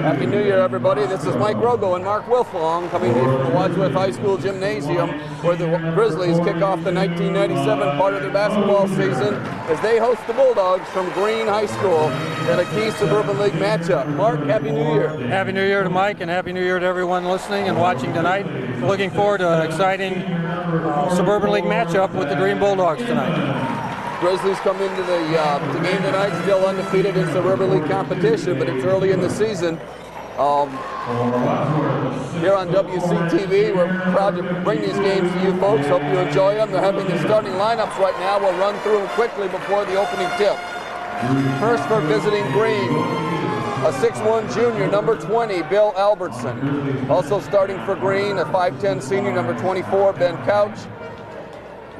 Happy New Year, everybody. This is Mike Rogo and Mark Wilfong coming to you from the Wadsworth High School Gymnasium, where the Grizzlies kick off the 1997 part of their basketball season as they host the Bulldogs from Green High School in a key Suburban League matchup. Mark, Happy New Year. Happy New Year to Mike, and Happy New Year to everyone listening and watching tonight. Looking forward to an exciting Suburban League matchup with the Green Bulldogs tonight. Grizzlies come into the game tonight still undefeated in Suburban League competition, but it's early in the season. Here on WCTV, we're proud to bring these games to you folks. Hope you enjoy them. They're having the starting lineups right now. We'll run through them quickly before the opening tip. First for visiting Green, a 6'1 junior, number 20, Bill Albertson. Also starting for Green, a 5'10 senior, number 24, Ben Couch.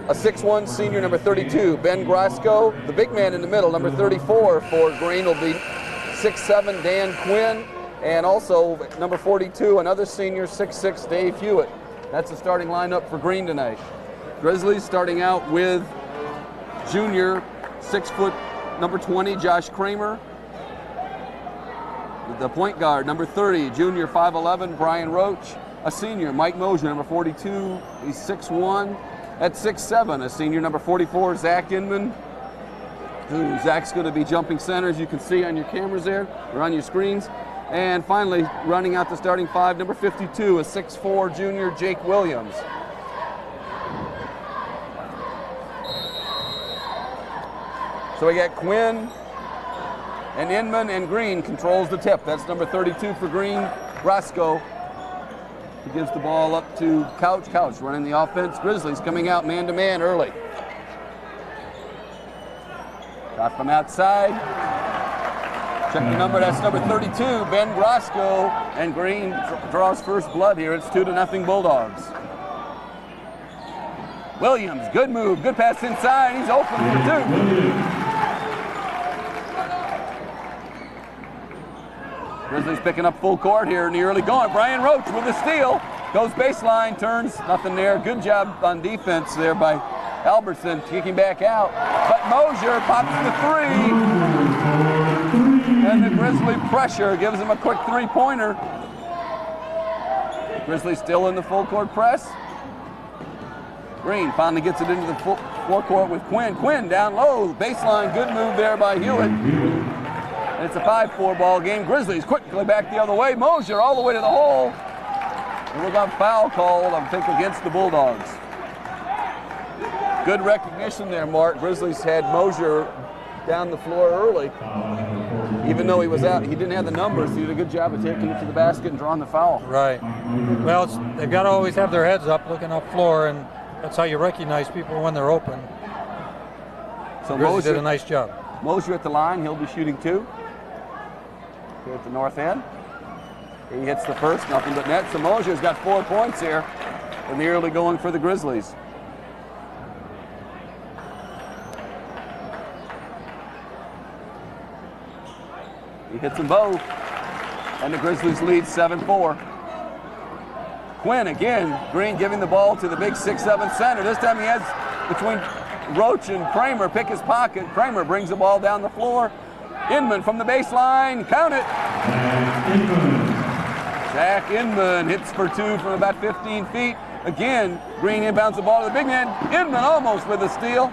A 6'1 senior, number 32, Ben Grasco. The big man in the middle, number 34 for Green, will be 6'7 Dan Quinn. And also number 42, another senior, 6'6 Dave Hewitt. That's the starting lineup for Green tonight. Grizzlies starting out with junior, 6 foot, number 20, Josh Kramer. The point guard, number 30, junior, 5'11 Brian Roach. A senior, Mike Moser, number 42, he's 6'1. At 6'7, a senior, number 44, Zack Inman. Zach's going to be jumping center, as you can see on your cameras there, or on your screens. And finally, running out the starting five, number 52, a 6'4 junior, Jake Williams. So we got Quinn and Inman, and Green controls the tip. That's number 32 for Green, Grasco. He gives the ball up to Couch. Couch running the offense. Grizzlies coming out man-to-man early. Shot from outside. Check the number. That's number 32, Ben Grasco. And Green draws first blood here. It's 2-0 Bulldogs. Williams, good move. Good pass inside. He's open for two. Grizzlies picking up full court here in the early going. Brian Roach with the steal. Goes baseline, turns, nothing there. Good job on defense there by Albertson, kicking back out. But Moser pops the three. And the Grizzly pressure gives him a quick three-pointer. Grizzlies still in the full court press. Green finally gets it into the forecourt with Quinn. Quinn down low, baseline, good move there by Hewitt. And it's a 5-4 ball game. Grizzlies quickly back the other way. Moser all the way to the hole. And we got foul called, I think, against the Bulldogs. Good recognition there, Mark. Grizzlies had Moser down the floor early. Even though he was out, he didn't have the numbers. He did a good job of taking it to the basket and drawing the foul. Right. Well, they've got to always have their heads up, looking up floor, and that's how you recognize people when they're open. So Moser did a nice job. Moser at the line. He'll be shooting two. Here at the north end. He hits the first, nothing but net. So Moser's got 4 points here in the early going for the Grizzlies. He hits them both, and the Grizzlies lead 7-4. Quinn again, Green giving the ball to the big 6'7 center. This time he has between Roach and Kramer, pick his pocket. Kramer brings the ball down the floor. Inman from the baseline, count it. Zack Inman hits for two from about 15 feet. Again, Green inbounds the ball to the big man. Inman almost with a steal.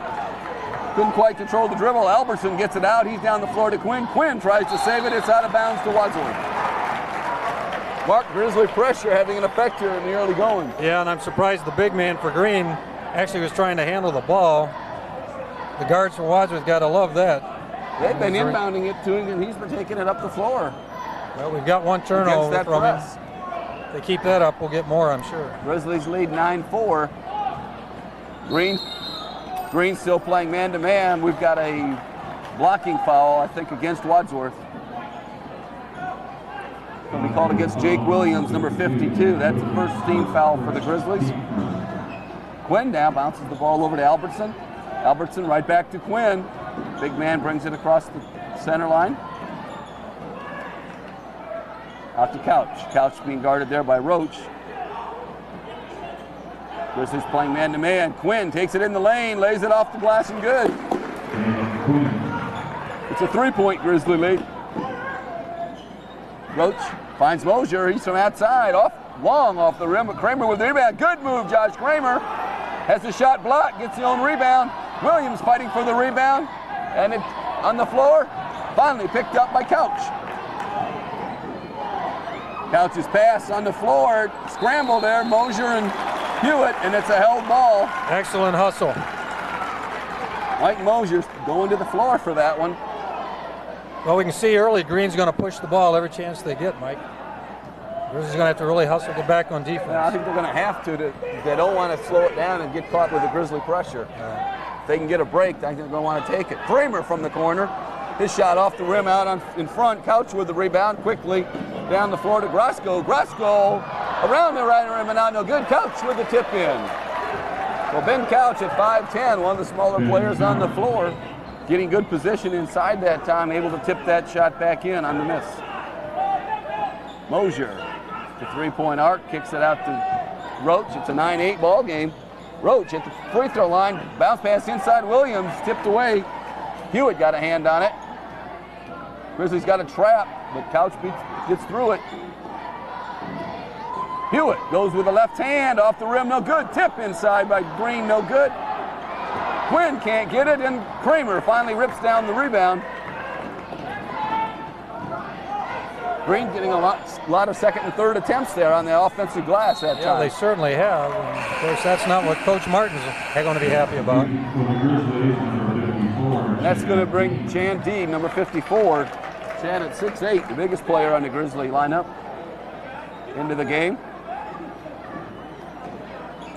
Couldn't quite control the dribble. Albertson gets it out. He's down the floor to Quinn. Quinn tries to save it. It's out of bounds to Wadsworth. Mark, Grizzly pressure having an effect here in the early going. Yeah, and I'm surprised the big man for Green actually was trying to handle the ball. The guards for Wadsworth got to love that. They've been inbounding it to him, and he's been taking it up the floor. Well, we've got one turnover from him. If they keep that up, we'll get more, I'm sure. Grizzlies lead 9-4. Green still playing man-to-man. We've got a blocking foul, I think, against Wadsworth. It'll be called against Jake Williams, number 52. That's the first team foul for the Grizzlies. Quinn now bounces the ball over to Albertson. Albertson right back to Quinn. Big man brings it across the center line. Out to Couch. Couch being guarded there by Roach. Grizzlies playing man-to-man. Quinn takes it in the lane, lays it off the glass and good. It's a three-point Grizzly lead. Roach finds Moser. He's from outside, long off the rim. But Kramer with the rebound. Good move, Josh Kramer. Has the shot blocked, gets the own rebound. Williams fighting for the rebound. And it on the floor, finally picked up by Couch. Couch's pass on the floor, scramble there, Moser and Hewitt, and it's a held ball. Excellent hustle. Mike Moser's going to the floor for that one. Well, we can see early Green's going to push the ball every chance they get, Mike. Grizzlies going to have to really hustle, get back on defense. Yeah, I think they're going to have to. They don't want to slow it down and get caught with the Grizzly pressure. If they can get a break, I think they're going to want to take it. Kramer from the corner. His shot off the rim out in front. Couch with the rebound quickly down the floor to Grosco. Grosco around the right rim and out, no good. Couch with the tip in. So Ben Couch at 5'10", one of the smaller players on the floor, getting good position inside that time, able to tip that shot back in on the miss. Moser, the three-point arc, kicks it out to Roach. It's a 9-8 ball game. Roach at the free throw line, bounce pass inside Williams, tipped away. Hewitt got a hand on it. Grizzlies got a trap, but Couch gets through it. Hewitt goes with the left hand off the rim, no good. Tip inside by Green, no good. Quinn can't get it, and Kramer finally rips down the rebound. Green getting a lot of second and third attempts there on the offensive glass that time. Yeah, they certainly have. And of course, that's not what Coach Martin's going to be happy about. That's going to bring Chan D, number 54. Chan at 6'8", the biggest player on the Grizzly lineup, into the game.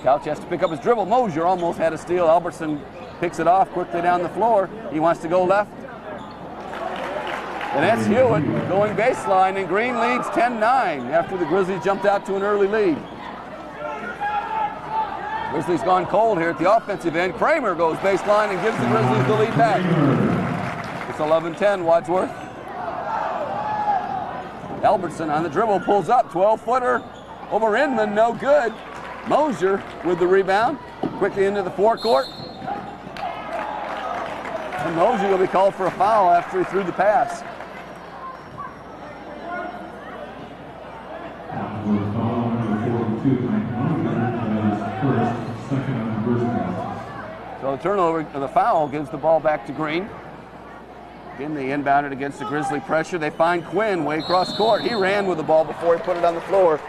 Couch has to pick up his dribble. Moser almost had a steal. Albertson picks it off quickly down the floor. He wants to go left. And that's Hewitt going baseline, and Green leads 10-9 after the Grizzlies jumped out to an early lead. Grizzlies gone cold here at the offensive end. Kramer goes baseline and gives the Grizzlies the lead back. It's 11-10, Wadsworth. Albertson on the dribble, pulls up, 12-footer over Inman, no good. Moser with the rebound, quickly into the forecourt. And Moser will be called for a foul after he threw the pass. So the turnover, the foul gives the ball back to Green. Again, they inbounded against the Grizzly pressure. They find Quinn way across court. He ran with the ball before he put it on the floor.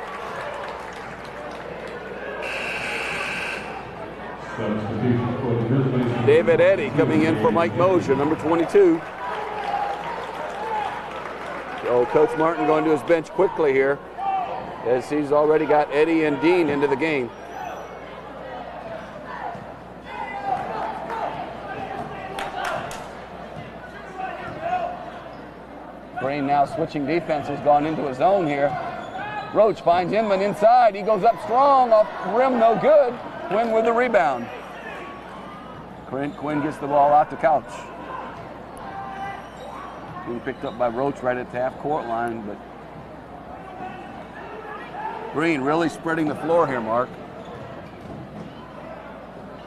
David Eddy coming in for Mike Moser, number 22. So Coach Martin going to his bench quickly here, as he's already got Eddy and Dean into the game. Green now switching defenses, gone into his zone here. Roach finds Inman inside. He goes up strong, off the rim, no good. Quinn with the rebound. Quinn gets the ball out to Couch. Being picked up by Roach right at the half-court line, but Green really spreading the floor here, Mark.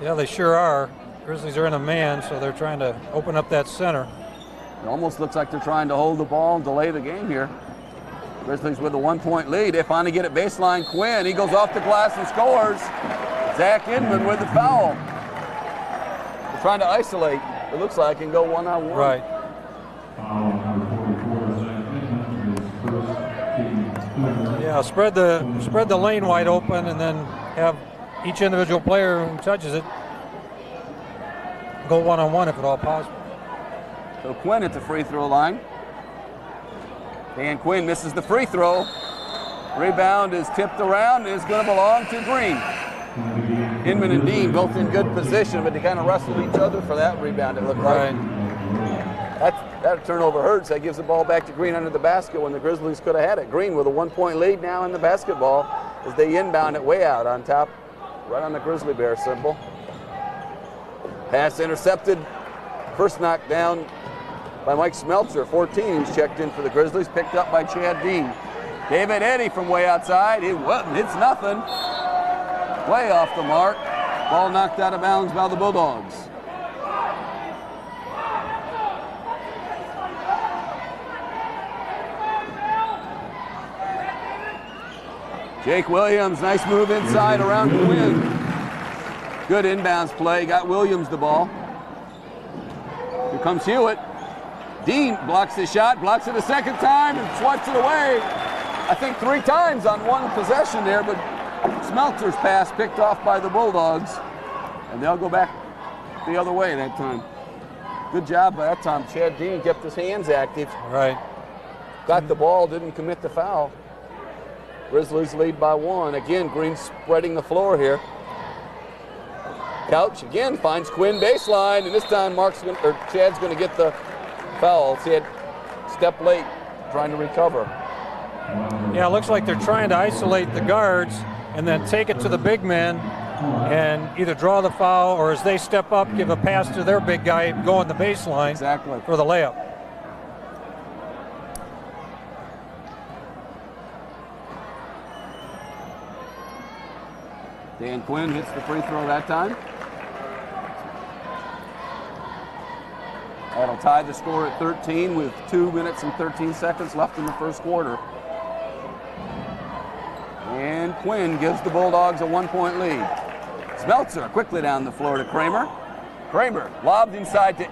Yeah, they sure are. Grizzlies are in a man, so they're trying to open up that center. It almost looks like they're trying to hold the ball and delay the game here. Grizzlies with a 1-point lead. They finally get it baseline. Quinn, he goes off the glass and scores. Zack Inman with the foul. They're trying to isolate, it looks like, and go one-on-one. Right. Yeah, spread the lane wide open, and then have each individual player who touches it go one-on-one if at all possible. So Quinn at the free throw line. And Quinn misses the free throw. Rebound is tipped around and is going to belong to Green. Inman and Dean both in good position, but they kind of wrestled each other for that rebound, it looked like. That turnover hurts. That gives the ball back to Green under the basket when the Grizzlies could have had it. Green with a 1-point lead now in the basketball as they inbound it way out on top, right on the Grizzly Bear symbol. Pass intercepted. First knock down by Mike Smeltzer, 14. He's checked in for the Grizzlies, picked up by Chad Dean. David Eddy from way outside. It's nothing. Way off the mark. Ball knocked out of bounds by the Bulldogs. Jake Williams, nice move inside around Quinn. Good inbounds play, got Williams the ball. Here comes Hewitt. Dean blocks the shot, blocks it a second time, and swats it away. I think 3 times on one possession there, but Smeltzer's pass picked off by the Bulldogs, and they'll go back the other way that time. Good job by that time. Chad Dean kept his hands active. Right. Got the ball, didn't commit the foul. Grizzlies lead by 1. Again, Green spreading the floor here. Couch again finds Quinn baseline, and this time Chad's going to get the foul. He had step late, trying to recover. Yeah, it looks like they're trying to isolate the guards and then take it to the big men and either draw the foul or as they step up, give a pass to their big guy, go on the baseline for the layup. Dan Quinn hits the free throw that time. That'll tie the score at 13 with 2 minutes and 13 seconds left in the first quarter. And Quinn gives the Bulldogs a 1-point lead. Smeltzer quickly down the floor to Kramer. Kramer lobs inside to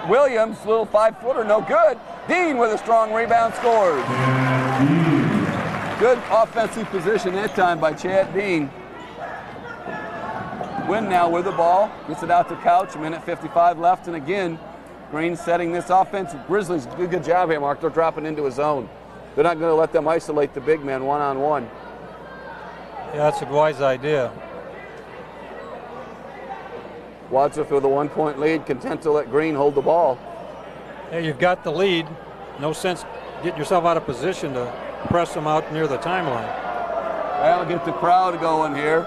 Williams, little 5-footer, no good. Dean with a strong rebound scores. Good offensive position that time by Chad Dean. Quinn now with the ball, gets it out to Couch, 1:55 left, and again, Green setting this offense. Grizzlies do a good job here, Mark. They're dropping into a zone. They're not going to let them isolate the big men one-on-one. Yeah, that's a wise idea. Wadsworth with a 1-point lead, content to let Green hold the ball. Hey, you've got the lead. No sense getting yourself out of position to press them out near the timeline. That'll get the crowd going here.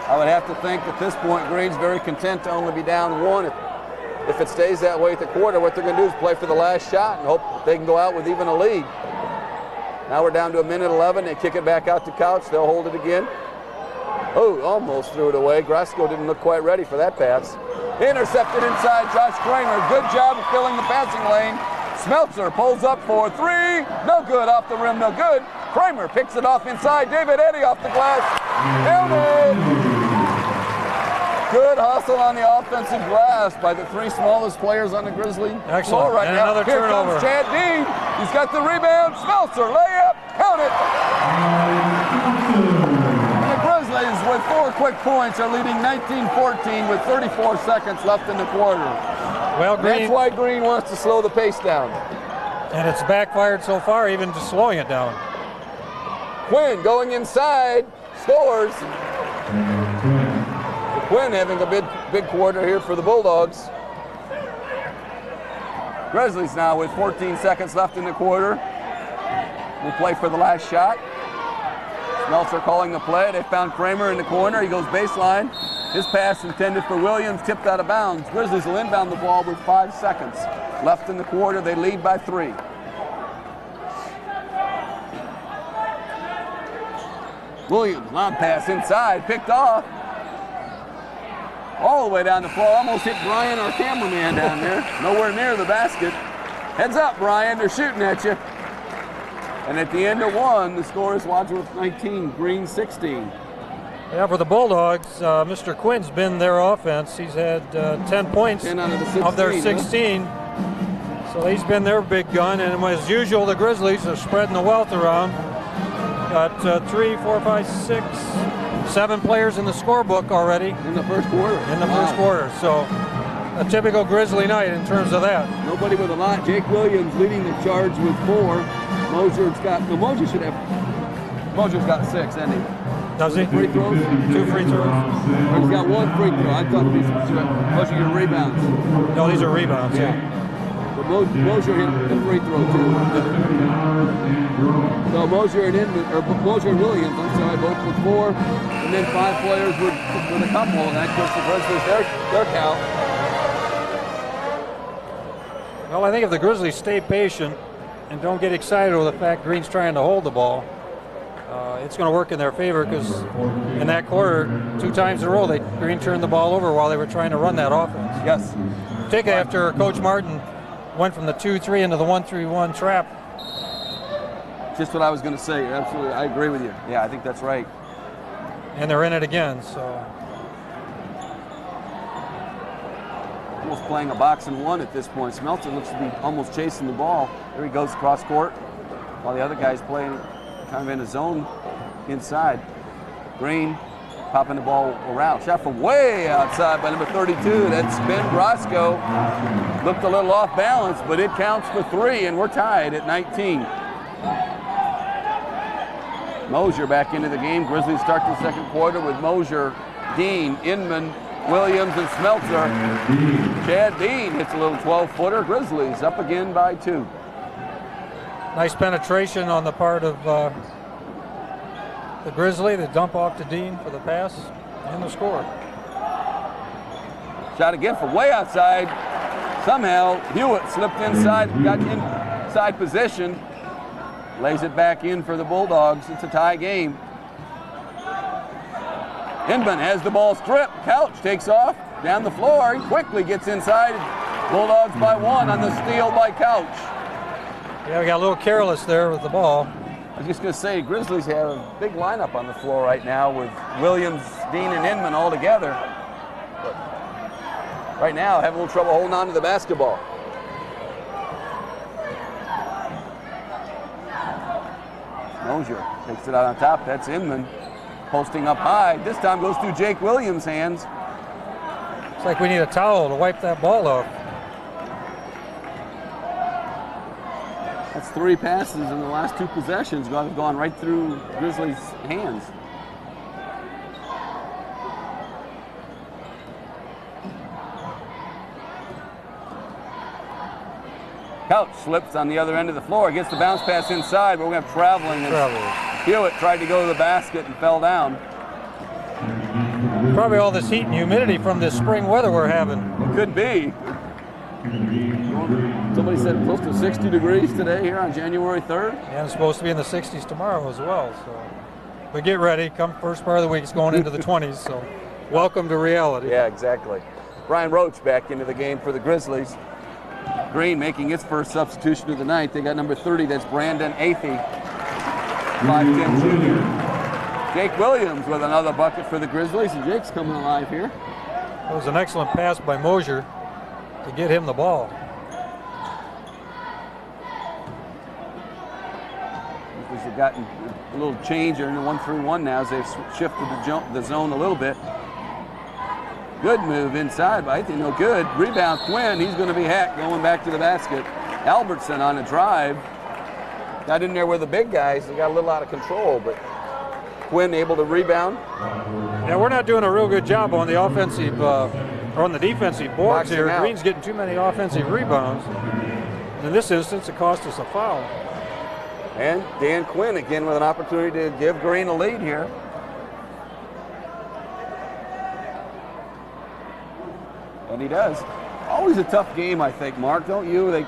I would have to think at this point, Green's very content to only be down 1. If it stays that way at the quarter, what they're going to do is play for the last shot and hope they can go out with even a lead. Now we're down to 1:11. They kick it back out to Couch. They'll hold it again. Oh, almost threw it away. Grasco didn't look quite ready for that pass. Intercepted inside Josh Kramer. Good job of filling the passing lane. Smeltzer pulls up for 3. No good off the rim, no good. Kramer picks it off inside. David Eddy off the glass. Held it. Good hustle on the offensive glass by the 3 smallest players on the Grizzly floor right now. Another turnover. Here comes Chad Dean. He's got the rebound. Smeltzer, layup, count it. And the Grizzlies with 4 quick points are leading 19-14 with 34 seconds left in the quarter. Well, Green, that's why Green wants to slow the pace down. And it's backfired so far, even just slowing it down. Quinn going inside, scores. Quinn having a big quarter here for the Bulldogs. Grizzlies now with 14 seconds left in the quarter. We'll play for the last shot. Smeltzer calling the play. They found Kramer in the corner. He goes baseline. His pass intended for Williams, tipped out of bounds. Grizzlies will inbound the ball with 5 seconds left in the quarter. They lead by 3. Williams, lob pass inside, picked off. All the way down the floor, almost hit Brian, our cameraman down there. Nowhere near the basket. Heads up, Brian, they're shooting at you. And at the end of 1, the score is Wadsworth 19, Green 16. Yeah, for the Bulldogs, Mr. Quinn's been their offense. He's had 10 points 10 out of, the 16, of their 16. Huh? So he's been their big gun. And as usual, the Grizzlies are spreading the wealth around. Got 3, 4, 5, 6, 7 players in the scorebook already. In the first quarter. In the first quarter. So a typical Grizzly night in terms of that. Nobody with a lot. Jake Williams leading the charge with 4. Moser's got, no, Moser's got 6, hasn't he? Does he? Free throws? 2 free throws. Or he's got 1 free throw. I thought Moser get rebounds. No, these are rebounds. Yeah. But Moser hit the free throw too. So Moser and Williams, I'm sorry, both with 4, and then 5 players with a couple, and that gives the Grizzlies their count. Well, I think if the Grizzlies stay patient and don't get excited with the fact Green's trying to hold the ball, it's going to work in their favor because in that quarter, 2 times in a row, Green turned the ball over while they were trying to run that offense. Yes. Particularly after Coach Martin went from the 2-3 into the 1-3-1 trap. Just what I was going to say. Absolutely, I agree with you. Yeah, I think that's right. And they're in it again, so. Almost playing a box and one at this point. Smeltzer looks to be almost chasing the ball. There he goes cross court, while the other guy's playing kind of in a zone inside. Green popping the ball around. Shot from way outside by number 32. That's Ben Brosco. Looked a little off balance, but it counts for 3, and we're tied at 19. Moser back into the game. Grizzlies start the second quarter with Moser, Dean, Inman, Williams, and Smeltzer. Chad Dean hits a little 12-footer. Grizzlies up again by 2. Nice penetration on the part of the Grizzly. They dump off to Dean for the pass and the score. Shot again from way outside. Somehow Hewitt slipped inside, got inside position. Lays it back in for the Bulldogs. It's a tie game. Inman has the ball stripped. Couch takes off down the floor. He quickly gets inside. Bulldogs by 1 on the steal by Couch. Yeah, we got a little careless there with the ball. I was just going to say, Grizzlies have a big lineup on the floor right now with Williams, Dean, and Inman all together. But right now, having a little trouble holding on to the basketball. Moser takes it out on top. That's Inman posting up high. This time goes through Jake Williams' hands. It's like we need a towel to wipe that ball off. That's 3 passes in the last 2 possessions. Have gone right through Grizzlies' hands. Couch slips on the other end of the floor, gets the bounce pass inside, but we're going to have traveling. Hewitt tried to go to the basket and fell down. Probably all this heat and humidity from this spring weather we're having. It could be. Somebody said close to 60 degrees today here on January 3rd. And it's supposed to be in the 60s tomorrow as well. So, but get ready. Come first part of the week, it's going into the 20s. So, welcome to reality. Yeah, exactly. Brian Roach back into the game for the Grizzlies. Green making its first substitution of the night. They got number 30, that's Brandon Athey, 5'10" junior. Jake Williams with another bucket for the Grizzlies, and Jake's coming alive here. It was an excellent pass by Moser to get him the ball. They've gotten a little change in the 1-3-1 now as they've shifted the zone a little bit. Good move inside, but I think no good. Rebound Quinn, he's going to be hacked going back to the basket. Albertson on a drive. Got in there with the big guys. They got a little out of control, but Quinn able to rebound. Yeah, we're not doing a real good job on the offensive or on the defensive boards Boxing here. out. Green's getting too many offensive rebounds. In this instance, it cost us a foul. And Dan Quinn again with an opportunity to give Green a lead here. And he does. Always a tough game, I think, Mark, don't you? The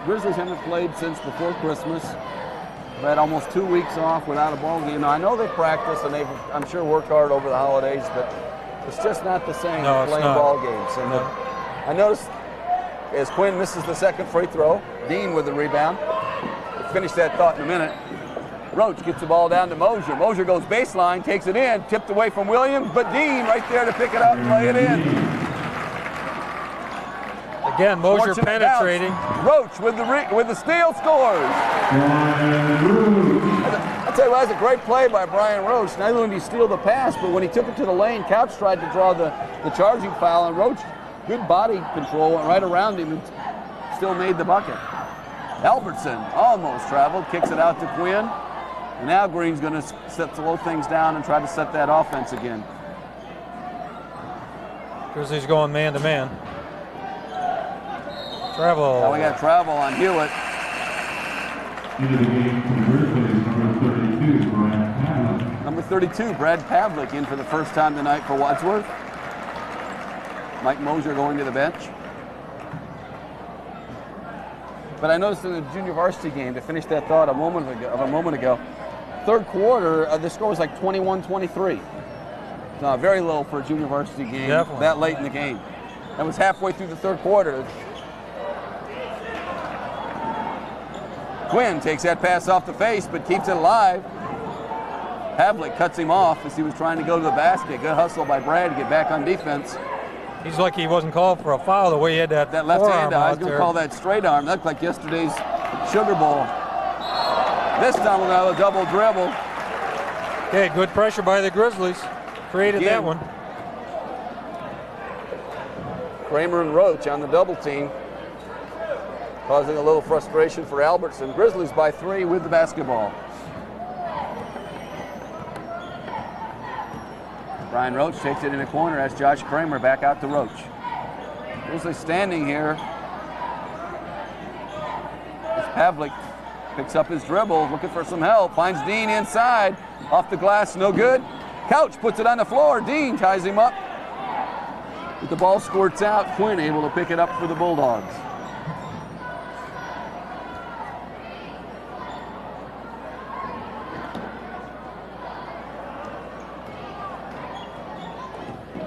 Grizzlies haven't played since before Christmas. They've had almost 2 weeks off without a ball game. Now, I know they practice and they've, I'm sure, worked hard over the holidays, but it's just not the same playing ball games. And I noticed as Quinn misses the second free throw, Dean with the rebound. We'll finish that thought in a minute. Roach gets the ball down to Moser. Moser goes baseline, takes it in, tipped away from Williams, but Dean right there to pick it up and lay it in. Again, Moser penetrating. Roach with the steal, scores. I'll tell you what, that's a great play by Brian Roach. Not only did he steal the pass, but when he took it to the lane, Couch tried to draw the charging foul, and Roach, good body control, went right around him and still made the bucket. Albertson almost traveled, kicks it out to Quinn. And now Green's going to slow things down and try to set that offense again. Grizzlies going man-to-man. Travel. Now we got travel on Hewitt. Number 32, Brad Pavlik in for the first time tonight for Wadsworth. Mike Moser going to the bench. But I noticed in the junior varsity game, to finish that thought a moment ago, third quarter, the score was like 21-23. Very low for a junior varsity game. Definitely. That late in the game. That was halfway through the third quarter. Quinn takes that pass off the face, but keeps it alive. Havlick cuts him off as he was trying to go to the basket. Good hustle by Brad to get back on defense. He's lucky he wasn't called for a foul the way he had that left hand. I was going to call that straight arm. That looked like yesterday's Sugar Bowl. This time we'll have a double dribble. Okay, good pressure by the Grizzlies. Created that one. Kramer and Roach on the double team, causing a little frustration for Albertson. Grizzlies by 3 with the basketball. Brian Roach takes it in the corner as Josh Kramer back out to Roach. Grizzlies standing here. As Pavlik picks up his dribble, looking for some help, finds Dean inside. Off the glass, no good. Couch puts it on the floor. Dean ties him up. But the ball squirts out. Quinn able to pick it up for the Bulldogs.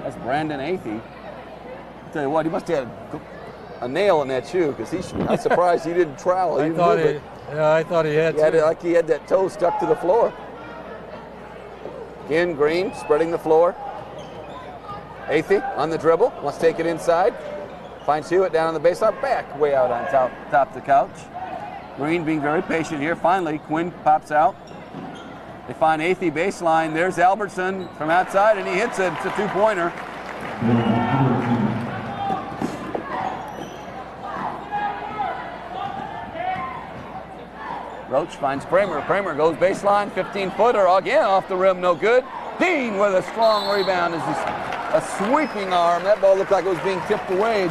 That's Brandon Athey. Tell you what, he must have had a nail in that shoe because I'm surprised he didn't trowel. I thought he had like he had that toe stuck to the floor. Again, Green spreading the floor. Athey on the dribble, wants to take it inside. Finds Hewitt down on the baseline, back way out on top the couch. Green being very patient here. Finally, Quinn pops out. They find Athey baseline. There's Albertson from outside, and he hits it. It's a two-pointer. Roach finds Kramer. Kramer goes baseline, 15-footer again off the rim, no good. Dean with a strong rebound. A sweeping arm. That ball looked like it was being tipped away.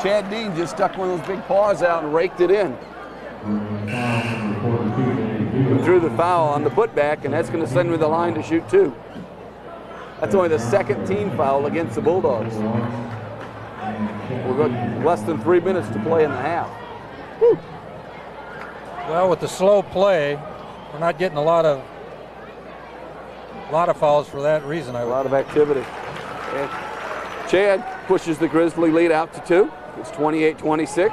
Chad Dean just stuck one of those big paws out and raked it in. Drew the foul on the putback, and that's going to send him to the line to shoot 2. That's only the second team foul against the Bulldogs. We've got less than 3 minutes to play in the half. Woo. Well, with the slow play, we're not getting a lot of fouls for that reason. A lot of activity. And Chad pushes the Grizzly lead out to 2. It's 28-26.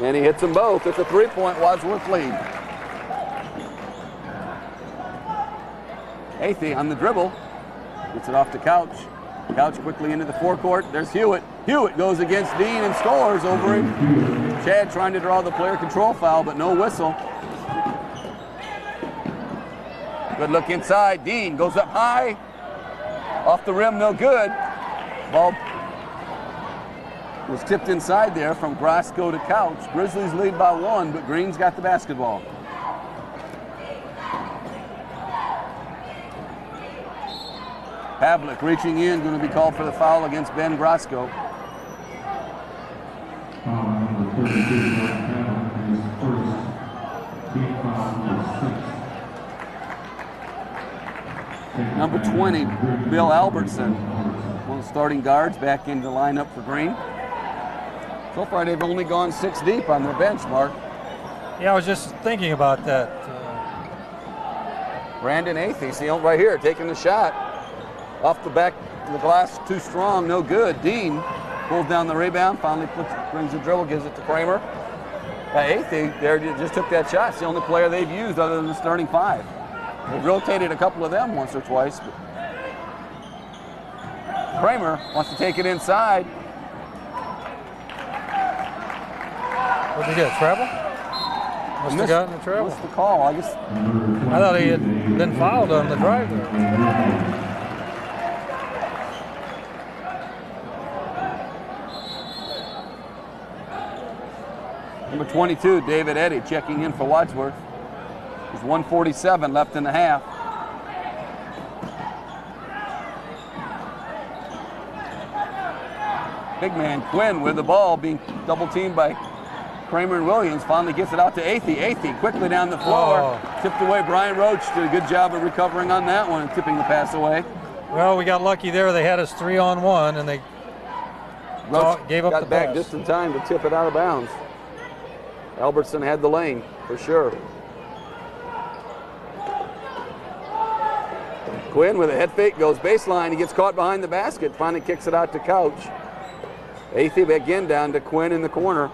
And he hits them both. It's a 3-point Wadsworth lead. Athey on the dribble. Gets it off to Couch. Couch quickly into the forecourt. There's Hewitt. Hewitt goes against Dean and scores over him. Chad trying to draw the player control foul, but no whistle. Good look inside. Dean goes up high. Off the rim, no good. Ball was tipped inside there from Grasco to Couch. Grizzlies lead by 1, but Green's got the basketball. Pavlik reaching in, going to be called for the foul against Ben Grasco. Number 20, Bill Albertson, one of the starting guards, back into the lineup for Green. So far, they've only gone 6 deep on their bench, Mark. Yeah, I was just thinking about that. Brandon Athey, see him right here, taking the shot. Off the back of the glass, too strong, no good. Dean pulls down the rebound, finally brings the dribble, gives it to Kramer. Athey there just took that shot. It's the only player they've used other than the starting 5. They've rotated a couple of them once or twice. But Kramer wants to take it inside. What did he get, travel? Must have gotten a travel. What's the call? I thought he had been fouled on the drive there. Number 22, David Eddy, checking in for Wadsworth. There's 1:47 left in the half. Big man Quinn with the ball, being double teamed by Kramer and Williams. Finally gets it out to Athey. Athey quickly down the floor. Tipped away. Brian Roach did a good job of recovering on that one and tipping the pass away. Well, we got lucky there. They had us 3-on-1, and they gave up the pass. Got back just in time to tip it out of bounds. Albertson had the lane, for sure. Quinn with a head fake, goes baseline. He gets caught behind the basket, finally kicks it out to Couch. Athey again down to Quinn in the corner.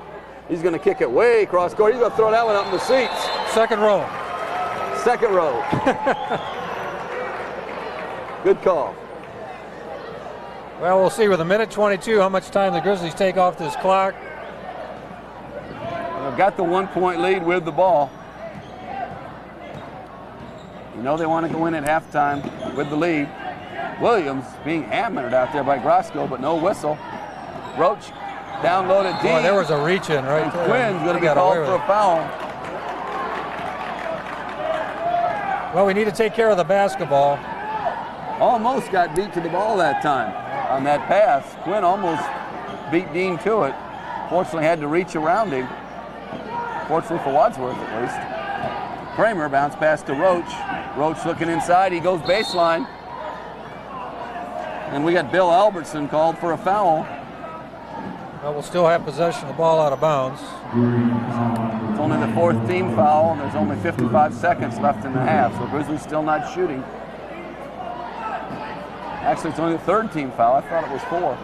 He's going to kick it way across court. He's going to throw that one up in the seats. Second row. Second row. Good call. Well, we'll see with a minute 22 how much time the Grizzlies take off this clock. They've got the 1-point lead with the ball. You know they want to go in at halftime with the lead. Williams being hammered out there by Grosco, but no whistle. Roach down low to Dean. Boy, there was a reach in right there. Quinn's going to be called for a foul. Well, we need to take care of the basketball. Almost got beat to the ball that time on that pass. Quinn almost beat Dean to it. Fortunately had to reach around him. Fortunately for Wadsworth at least. Kramer bounce pass to Roach. Roach looking inside, he goes baseline. And we got Bill Albertson called for a foul. Well, we'll still have possession of the ball out of bounds. It's only the 4th team foul, and there's only 55 seconds left in the half, so Grizzlies still not shooting. Actually, it's only the 3rd team foul. I thought it was 4.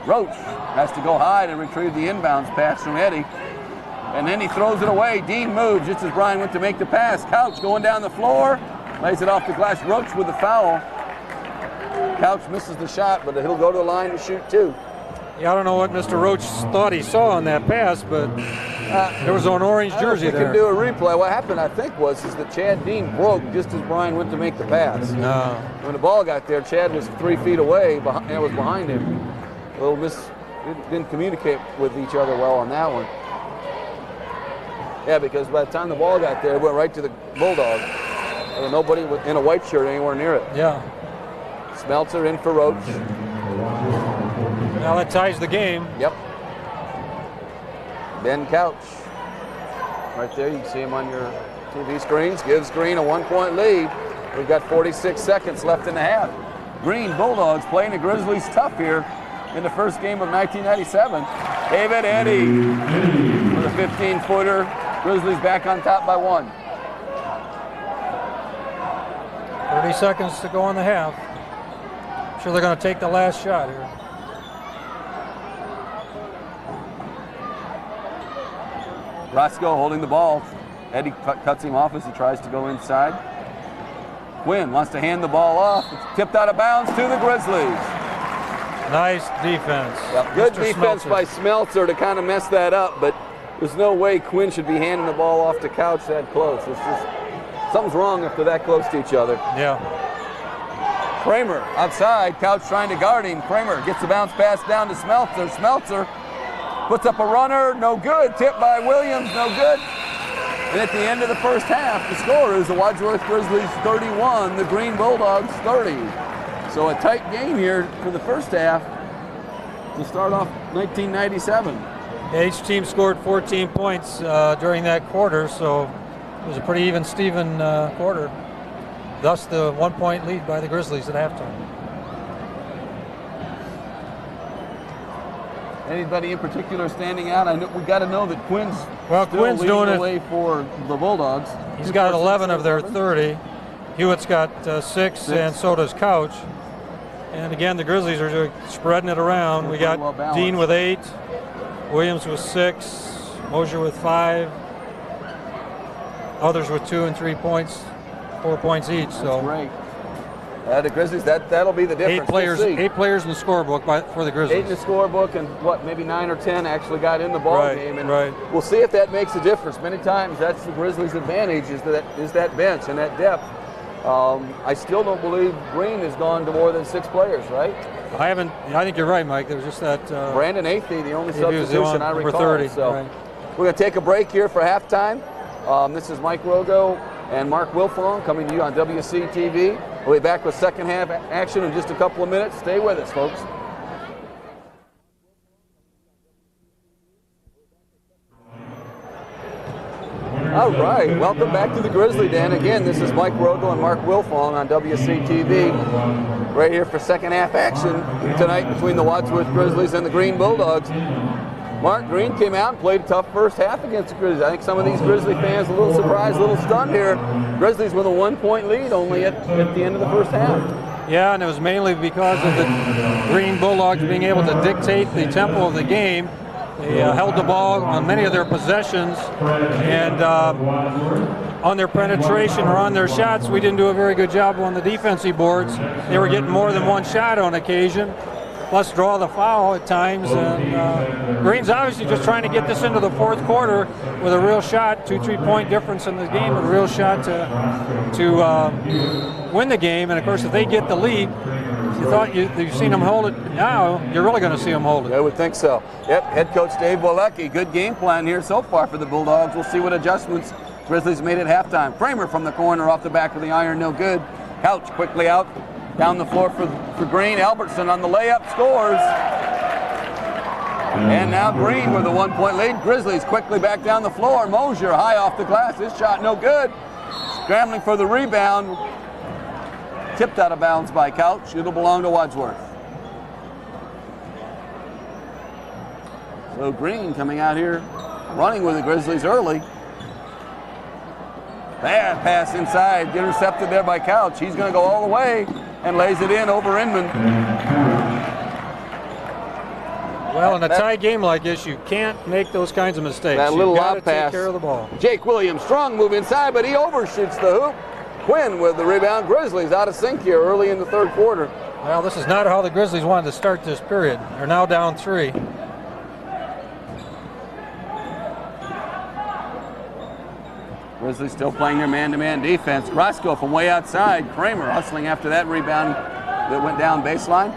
Roach has to go high to retrieve the inbounds pass from Eddie. And then he throws it away. Dean moves just as Brian went to make the pass. Couch going down the floor, lays it off the glass. Roach with the foul. Couch misses the shot, but he'll go to the line to shoot 2. Yeah, I don't know what Mr. Roach thought he saw on that pass, but there was an orange jersey there. We could do a replay. What happened, I think, was that Chad Dean broke just as Brian went to make the pass. No. When the ball got there, Chad was 3 feet away, and it was behind him. A little didn't communicate with each other well on that one. Yeah, because by the time the ball got there, it went right to the Bulldog. There was nobody in a white shirt anywhere near it. Yeah. Smeltzer in for Roach. Now that ties the game. Yep. Ben Couch. Right there, you can see him on your TV screens. Gives Green a 1-point lead. We've got 46 seconds left in the half. Green Bulldogs playing the Grizzlies tough here in the first game of 1997. David Eddy with a 15-footer. Grizzlies back on top by 1. 30 seconds to go in the half. I'm sure they're going to take the last shot here. Roscoe holding the ball. Eddie cuts him off as he tries to go inside. Quinn wants to hand the ball off. It's tipped out of bounds to the Grizzlies. Nice defense. Yep, good defense by Smeltzer to kind of mess that up, but there's no way Quinn should be handing the ball off to Couch that close. It's just, something's wrong if they're that close to each other. Yeah. Kramer outside, Couch trying to guard him. Kramer gets the bounce pass down to Smeltzer. Smeltzer puts up a runner, no good. Tipped by Williams, no good. And at the end of the first half, the score is the Wadsworth Grizzlies 31, the Green Bulldogs 30. So a tight game here for the first half to start off 1997. Yeah, each team scored 14 points during that quarter, so it was a pretty even-Steven quarter. Thus the 1-point lead by the Grizzlies at halftime. Anybody in particular standing out? I know we got to know that Quinn's doing the way for the Bulldogs. He's got 11 of their 30. Hewitt's got 6, and so does Couch. And again, the Grizzlies are spreading it around. We got Dean with 8, Williams with 6, Moser with 5, others with 2 and 3 points, 4 points each. So great. The Grizzlies, that'll be the difference. 8 players in the scorebook for the Grizzlies. 8 in the scorebook, and maybe 9 or 10 actually got in the ball game. And right. We'll see if that makes a difference. Many times that's the Grizzlies' advantage is that bench and that depth. I still don't believe Green has gone to more than 6 players, right? I think you're right, Mike. There was just that. Brandon Athey, the only substitution I recall. 30, so right. We're going to take a break here for halftime. This is Mike Rogo and Mark Wilfong coming to you on WCTV. We'll be back with second half action in just a couple of minutes. Stay with us, folks. All right, welcome back to the Grizzly Den. Again, this is Mike Rogo and Mark Wilfong on WCTV. Right here for second half action tonight between the Wadsworth Grizzlies and the Green Bulldogs. Mark Green came out and played a tough first half against the Grizzlies. I think some of these Grizzly fans a little surprised, a little stunned here. Grizzlies with a 1-point lead only at the end of the first half. Yeah, and it was mainly because of the Green Bulldogs being able to dictate the tempo of the game. They held the ball on many of their possessions, and on their penetration or on their shots, we didn't do a very good job on the defensive boards. They were getting more than one shot on occasion, plus draw the foul at times. And Green's obviously just trying to get this into the fourth quarter with a real shot, 2-3 point difference in the game, with a real shot to win the game. And of course, if they get the lead, you thought you've seen them hold it. Now you're really going to see them hold it. I would think so. Yep, head coach Dave Walecki, good game plan here so far for the Bulldogs. We'll see what adjustments Grizzlies made at halftime. Kramer from the corner off the back of the iron, no good. Couch quickly out, down the floor for Green. Albertson on the layup, scores. And now Green with a 1-point lead. Grizzlies quickly back down the floor. Moser high off the glass, his shot no good. Scrambling for the rebound. Tipped out of bounds by Couch. It'll belong to Wadsworth. So Green coming out here, running with the Grizzlies early. Bad pass inside, intercepted there by Couch. He's going to go all the way and lays it in over Inman. Well, in a tie game like this, you can't make those kinds of mistakes. That little You've got lob to take pass. care of the ball. Jake Williams, strong move inside, but he overshoots the hoop. Quinn with the rebound. Grizzlies out of sync here early in the third quarter. Well, this is not how the Grizzlies wanted to start this period. They're now down 3. Grizzlies still playing their man-to-man defense. Roscoe from way outside. Kramer hustling after that rebound that went down baseline.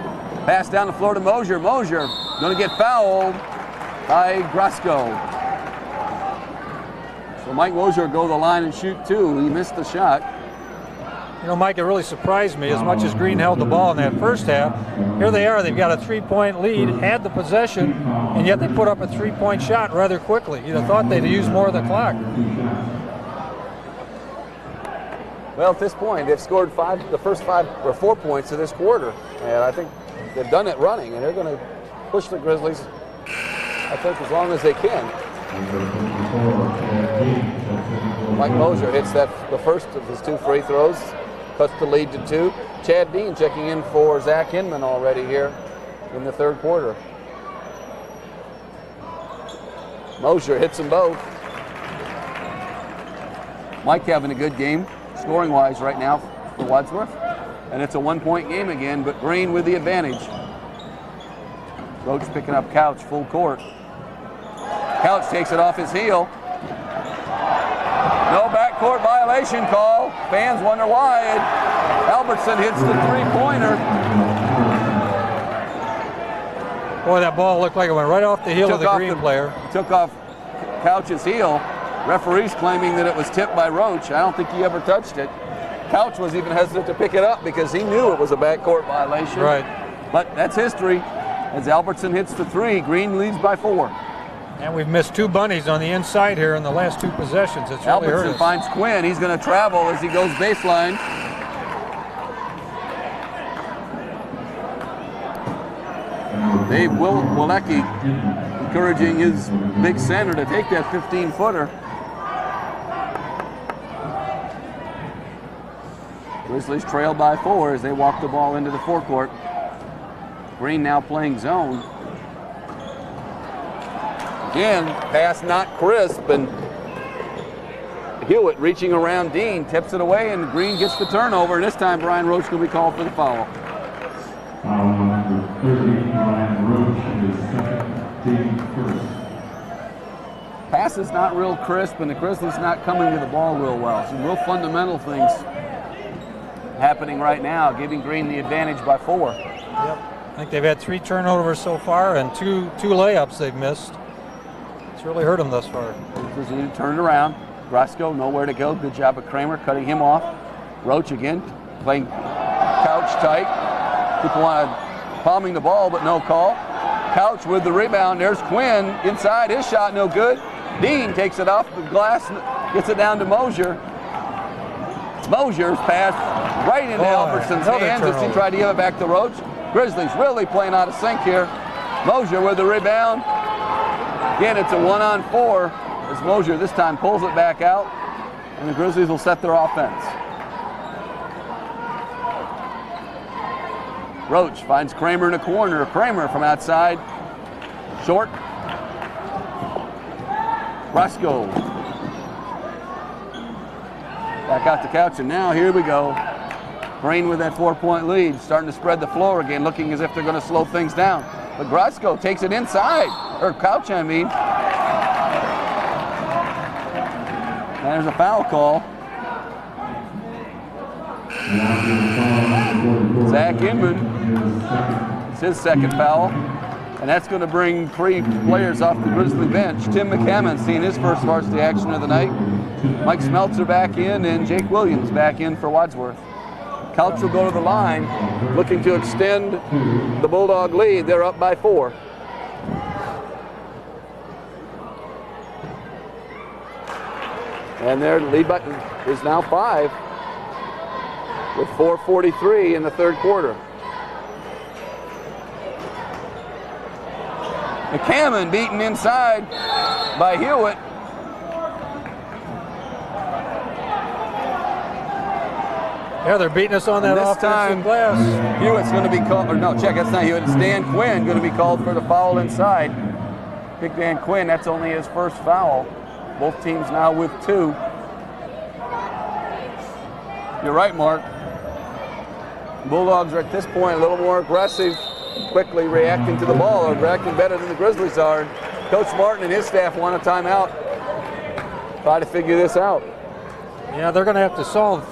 Pass down the floor to Moser. Moser going to get fouled by Grosco. So Mike Moser will go to the line and shoot 2. He missed the shot. You know, Mike, it really surprised me as much as Green held the ball in that first half. Here they are, they've got a 3-point lead, had the possession, and yet they put up a 3-point shot rather quickly. You'd have thought they'd use more of the clock. Well, at this point, they've scored the first 5 or 4 points of this quarter, and I think they've done it running, and they're going to push the Grizzlies, I think, as long as they can. Mike Moser hits the first of his 2 free throws, cuts the lead to 2. Chad Dean checking in for Zack Inman already here in the third quarter. Moser hits them both. Mike having a good game, scoring-wise right now for Wadsworth. And it's a 1-point game again, but Green with the advantage. Roach picking up Couch, full court. Couch takes it off his heel. No backcourt violation call. Fans wonder why. Albertson hits the 3-pointer. Boy, that ball looked like it went right off the heel of the Green player. Took off Couch's heel. Referees claiming that it was tipped by Roach. I don't think he ever touched it. Couch was even hesitant to pick it up because he knew it was a backcourt violation. Right. But that's history. As Albertson hits the 3, Green leads by 4. And we've missed 2 bunnies on the inside here in the last 2 possessions. It's really hurt Albertson us. finds Quinn. He's going to travel as he goes baseline. Dave Walecki encouraging his big center to take that 15-footer. Grizzlies trail by 4 as they walk the ball into the forecourt. Green now playing zone. Again, pass not crisp, and Hewitt reaching around Dean, tips it away, and Green gets the turnover. And this time Brian Roach will be called for the foul. Foul number 30, Brian Roach, his second, Dean first. Pass is not real crisp, and the Grizzlies not coming to the ball real well. Some real fundamental things happening right now, giving Green the advantage by 4. Yep. I think they've had 3 turnovers so far and two layups they've missed. It's really hurt them thus far. Grizzlies turn it around. Roscoe nowhere to go. Good job of Kramer cutting him off. Roach again playing Couch tight. People want to palming the ball, but no call. Couch with the rebound. There's Quinn inside. His shot no good. Dean takes it off the glass, gets it down to Moser. Moser's pass right into Albertson's hands as he tried to give it back to Roach. Grizzlies really playing out of sync here. Moser with the rebound. Again, it's a 1-on-4 as Moser this time pulls it back out, and the Grizzlies will set their offense. Roach finds Kramer in a corner. Kramer from outside. Short. Roscoe. Back out to couch, and now here we go. Green with that 4-point lead, starting to spread the floor again, looking as if they're going to slow things down. But Roscoe takes it inside, or Couch, I mean. And there's a foul call. Zack Inman, it's his second foul. And that's going to bring 3 players off the Grizzly bench. Tim McCammon seeing his first varsity action of the night. Mike Smeltzer back in, and Jake Williams back in for Wadsworth. Couch will go to the line, looking to extend the Bulldog lead. They're up by 4. And their lead is now 5 with 4:43 in the third quarter. McCammon beaten inside by Hewitt. Yeah, they're beating us on that offensive glass. Hewitt's going to be called, or no, check, that's not Hewitt, it's Dan Quinn going to be called for the foul inside. Big Dan Quinn, that's only his first foul. Both teams now with 2. You're right, Mark. Bulldogs are at this point a little more aggressive, quickly reacting to the ball, or reacting better than the Grizzlies are. Coach Martin and his staff want a timeout. Try to figure this out. Yeah, they're going to have to solve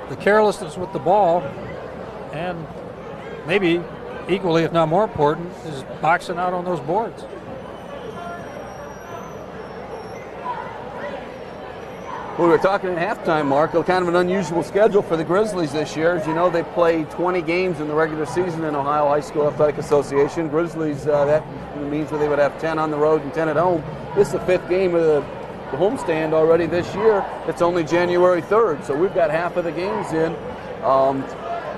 the carelessness with the ball, and maybe equally, if not more important, is boxing out on those boards. We were talking at halftime, Mark, kind of an unusual schedule for the Grizzlies this year. As you know, they play 20 games in the regular season in Ohio High School Athletic Association. Grizzlies, that means that they would have 10 on the road and 10 at home. This is the 5th game of the homestand already this year. It's only January 3rd, so we've got half of the games in,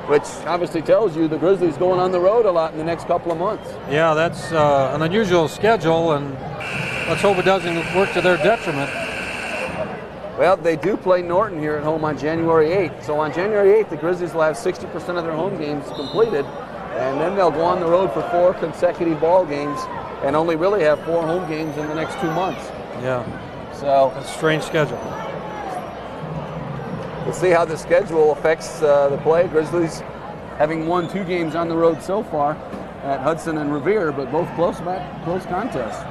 which obviously tells you the Grizzlies going on the road a lot in the next couple of months. Yeah, that's an unusual schedule, and let's hope it doesn't work to their detriment. Well, they do play Norton here at home on January 8th. So on January 8th, the Grizzlies will have 60% of their home games completed, and then they'll go on the road for 4 consecutive ball games and only really have 4 home games in the next 2 months. Yeah. So that's a strange schedule. We'll see how the schedule affects the play. Grizzlies having won 2 games on the road so far at Hudson and Revere, but both close contests.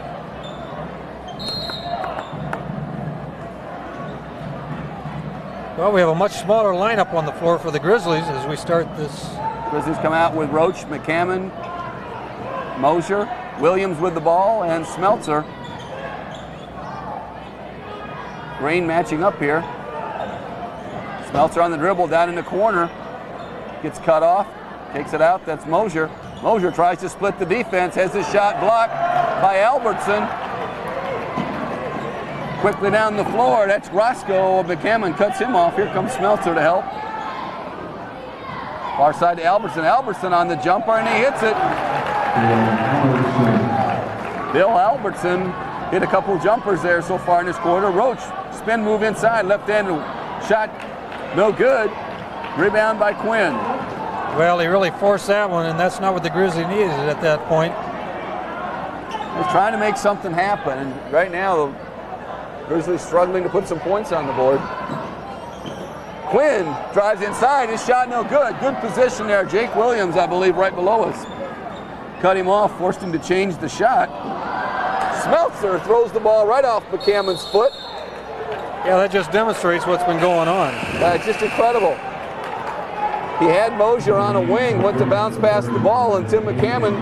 Well, we have a much smaller lineup on the floor for the Grizzlies as we start this. Grizzlies come out with Roach, McCammon, Moser, Williams with the ball, and Smeltzer. Green matching up here. Smeltzer on the dribble down in the corner. Gets cut off, takes it out, that's Moser. Moser tries to split the defense, has his shot blocked by Albertson. Quickly down the floor, that's Roscoe. McCammon cuts him off. Here comes Smeltzer to help. Far side to Albertson. Albertson on the jumper, and he hits it. Bill Albertson hit a couple jumpers there so far in this quarter. Roach, spin move inside, left-handed shot, no good. Rebound by Quinn. Well, he really forced that one, and that's not what the Grizzlies needed at that point. He's trying to make something happen, and right now, Grizzlies struggling to put some points on the board. Quinn drives inside, his shot no good. Good position there. Jake Williams, I believe, right below us. Cut him off, forced him to change the shot. Smeltzer throws the ball right off McCammon's foot. Yeah, that just demonstrates what's been going on. It's just incredible. He had Moser on a wing, went to bounce past the ball, and Tim McCammon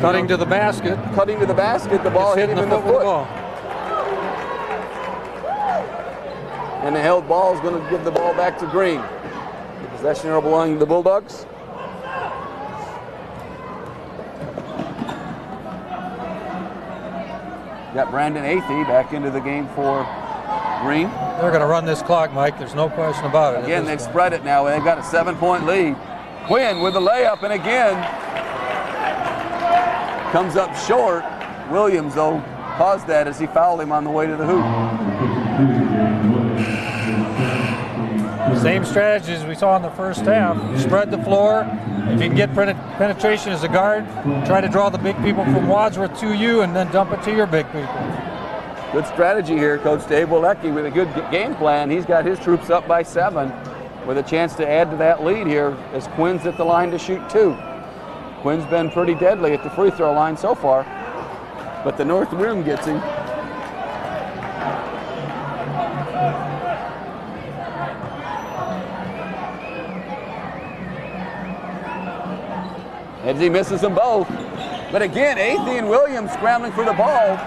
cutting to the basket. Cutting to the basket, the ball hit him in the foot. And the held ball is going to give the ball back to Green. The possession will belong to the Bulldogs. Got Brandon Athey back into the game for Green. They're going to run this clock, Mike. There's no question about it. Again, they've spread it now. They've got a 7-point lead. Quinn with the layup, and again comes up short. Williams, though, caused that as he fouled him on the way to the hoop. Same strategy as we saw in the first half. Spread the floor. If you can get penetration as a guard, try to draw the big people from Wadsworth to you and then dump it to your big people. Good strategy here, Coach Dave Walecki with a good game plan. He's got his troops up by 7 with a chance to add to that lead here as Quinn's at the line to shoot 2. Quinn's been pretty deadly at the free throw line so far, but the north rim gets him. As he misses them both. But again, Athey and Williams scrambling for the ball.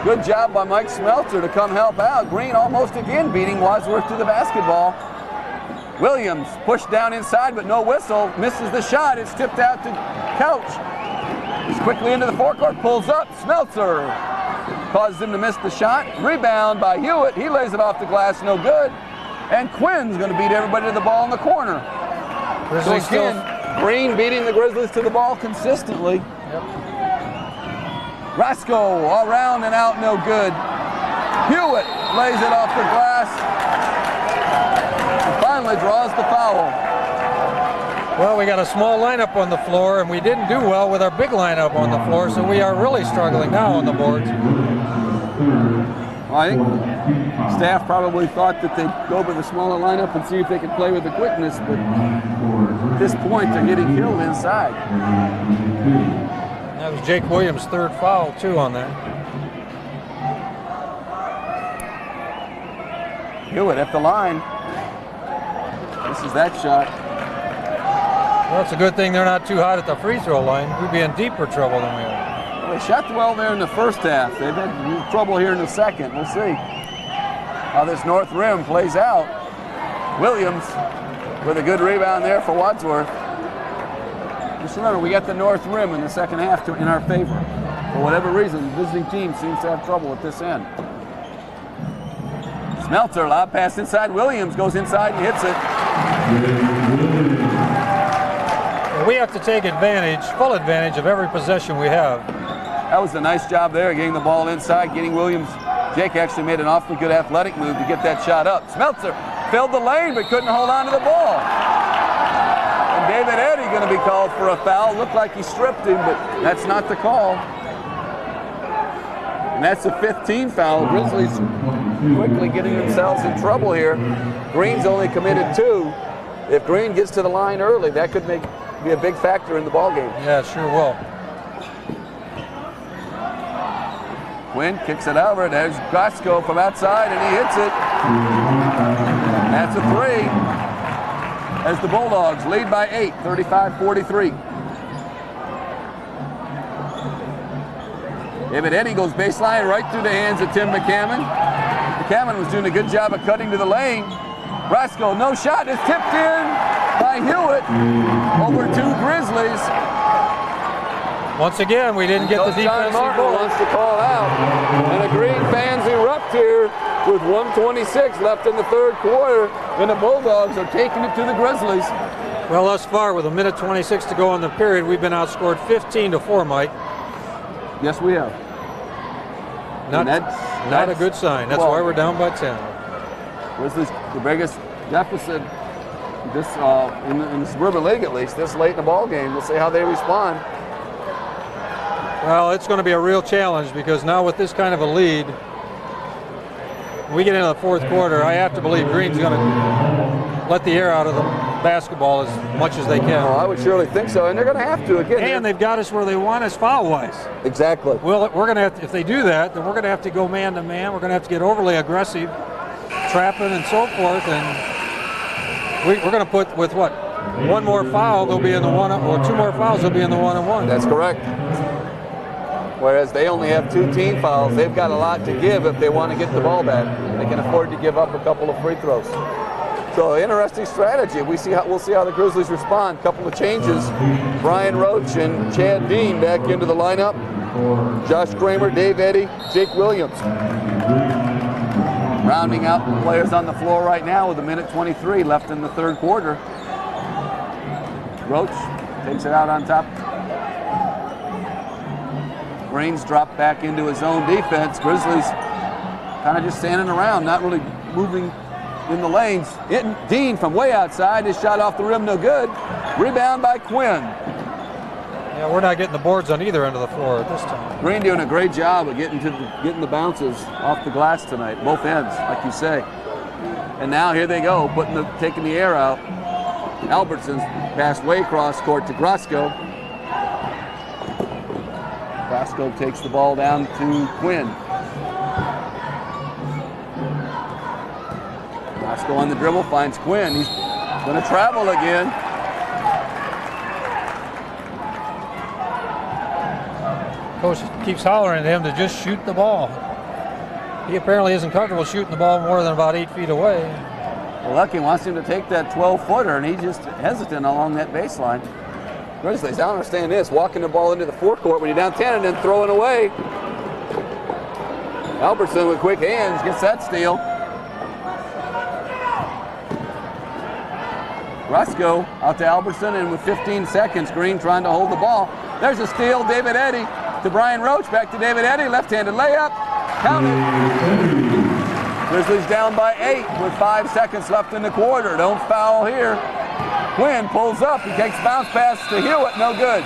Good job by Mike Smeltzer to come help out. Green almost again beating Wadsworth to the basketball. Williams pushed down inside, but no whistle. Misses the shot. It's tipped out to Couch. He's quickly into the forecourt, pulls up. Smeltzer causes him to miss the shot. Rebound by Hewitt. He lays it off the glass, no good. And Quinn's going to beat everybody to the ball in the corner. So again, Green beating the Grizzlies to the ball consistently. Yep. Roscoe all around and out, no good. Hewitt lays it off the glass and finally draws the foul. Well, we got a small lineup on the floor, and we didn't do well with our big lineup on the floor, so we are really struggling now on the boards. Well, I think staff probably thought that they'd go with a smaller lineup and see if they could play with the quickness, but at this point they're getting killed inside. That was Jake Williams' 3rd foul, too, on that. Hewitt at the line. This is that shot. Well, it's a good thing they're not too hot at the free throw line. We'd be in deeper trouble than we are. Well, they shot well there in the first half. They've had trouble here in the second. We'll see how this north rim plays out. Williams with a good rebound there for Wadsworth. Just remember, we got the north rim in the second half in our favor. For whatever reason, the visiting team seems to have trouble at this end. Smeltzer, lob pass inside. Williams goes inside and hits it. We have to take advantage, full advantage of every possession we have. That was a nice job there, getting the ball inside, getting Williams. Jake actually made an awfully good athletic move to get that shot up. Smeltzer filled the lane but couldn't hold on to the ball. And David Eddy going to be called for a foul. Looked like he stripped him, but that's not the call. And that's a 15 foul. Grizzlies quickly getting themselves in trouble here. Green's only committed 2. If Green gets to the line early, that could be a big factor in the ball game. Yeah, it sure will. Quinn kicks it over. There's Roscoe from outside, and he hits it. That's a 3. As the Bulldogs lead by 8, 35-43. David Eddy goes baseline right through the hands of Tim McCammon. McCammon was doing a good job of cutting to the lane. Roscoe, no shot, is tipped in by Hewitt over to Grizzlies. Once again, we didn't get the defensive ball. Wants to call out. And the Green fans erupt here with 1:26 left in the 3rd quarter. And the Bulldogs are taking it to the Grizzlies. Well, thus far, with 1:26 to go in the period, we've been outscored 15-4, Mike. Yes, we have. Not a good sign. That's why we're down by 10. Grizzlies, the biggest deficit this in the Suburban League, at least, this late in the ball game. We'll see how they respond. Well, it's going to be a real challenge because now with this kind of a lead, when we get into the 4th quarter, I have to believe Green's going to let the air out of the basketball as much as they can. Oh, I would surely think so, and they're going to have to again. And they've got us where they want us foul-wise. Exactly. Well, we're going to have to, if they do that, then we're going to have to go man-to-man. We're going to have to get overly aggressive, trapping and so forth, and we're going to put with what? 1 more foul, they'll be in the 1, or 2 more fouls, they'll be in the 1-on-1. That's correct. Whereas they only have 2 team fouls, they've got a lot to give if they want to get the ball back. They can afford to give up a couple of free throws. So interesting strategy. We'll see how the Grizzlies respond. Couple of changes. Brian Roach and Chad Dean back into the lineup. Josh Kramer, Dave Eddy, Jake Williams. Rounding out the players on the floor right now with 1:23 left in the 3rd quarter. Roach takes it out on top. Green's dropped back into his own defense. Grizzlies kind of just standing around, not really moving in the lanes. Dean from way outside, his shot off the rim, no good. Rebound by Quinn. Yeah, we're not getting the boards on either end of the floor at this time. Green doing a great job of getting the bounces off the glass tonight, both ends, like you say. And now here they go, taking the air out. Albertson's passed way across court to Grosco. Grosco takes the ball down to Quinn. Grosco on the dribble, finds Quinn. He's going to travel again. Coach keeps hollering at him to just shoot the ball. He apparently isn't comfortable shooting the ball more than about 8 feet away. Well, Lucky wants him to take that 12-footer, and he's just hesitant along that baseline. Grizzlies, I don't understand this, walking the ball into the forecourt when you're down 10 and then throwing away. Albertson with quick hands gets that steal. Grosco out to Albertson, and with 15 seconds, Green trying to hold the ball. There's a steal, David Eddy to Brian Roach, back to David Eddy, left-handed layup, counted. Grizzlies down by 8 with 5 seconds left in the quarter. Don't foul here. Quinn pulls up, he takes bounce pass to Hewitt, no good.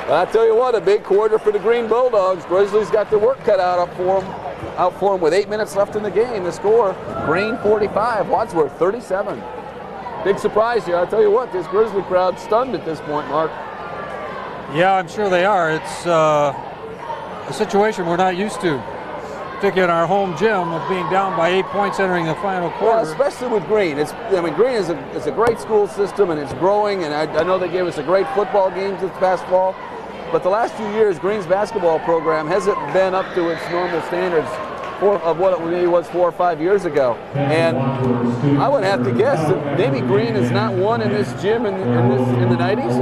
Well, I tell you what, a big quarter for the Green Bulldogs. Grizzlies got their work cut out for them with 8 minutes left in the game. The score, Green 45, Wadsworth 37. Big surprise here. I'll tell you what, this Grizzly crowd stunned at this point, Mark. Yeah, I'm sure they are. It's a situation we're not used to, particularly in our home gym, of being down by 8 points entering the final quarter. Well, especially with Green. Green is a great school system, and it's growing, and I know they gave us a great football games this past fall, but the last few years, Green's basketball program hasn't been up to its normal standards of what it maybe was 4 or 5 years ago. And I would have to guess that maybe Green has not won in this gym in the 90s.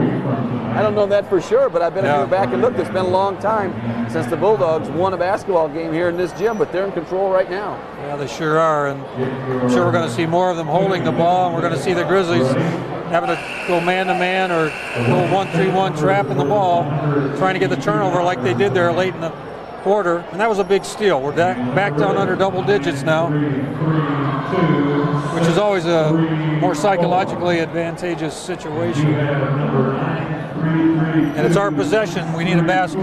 I don't know that for sure, but I've been here back and looked. It's been a long time since the Bulldogs won a basketball game here in this gym, but they're in control right now. Yeah, they sure are, and I'm sure we're going to see more of them holding the ball, and we're going to see the Grizzlies having to go man-to-man or go 1-3-1 trapping the ball, trying to get the turnover like they did there late in the quarter, and that was a big steal. We're back down under double digits now, which is always a more psychologically advantageous situation. And it's our possession. We need a basket.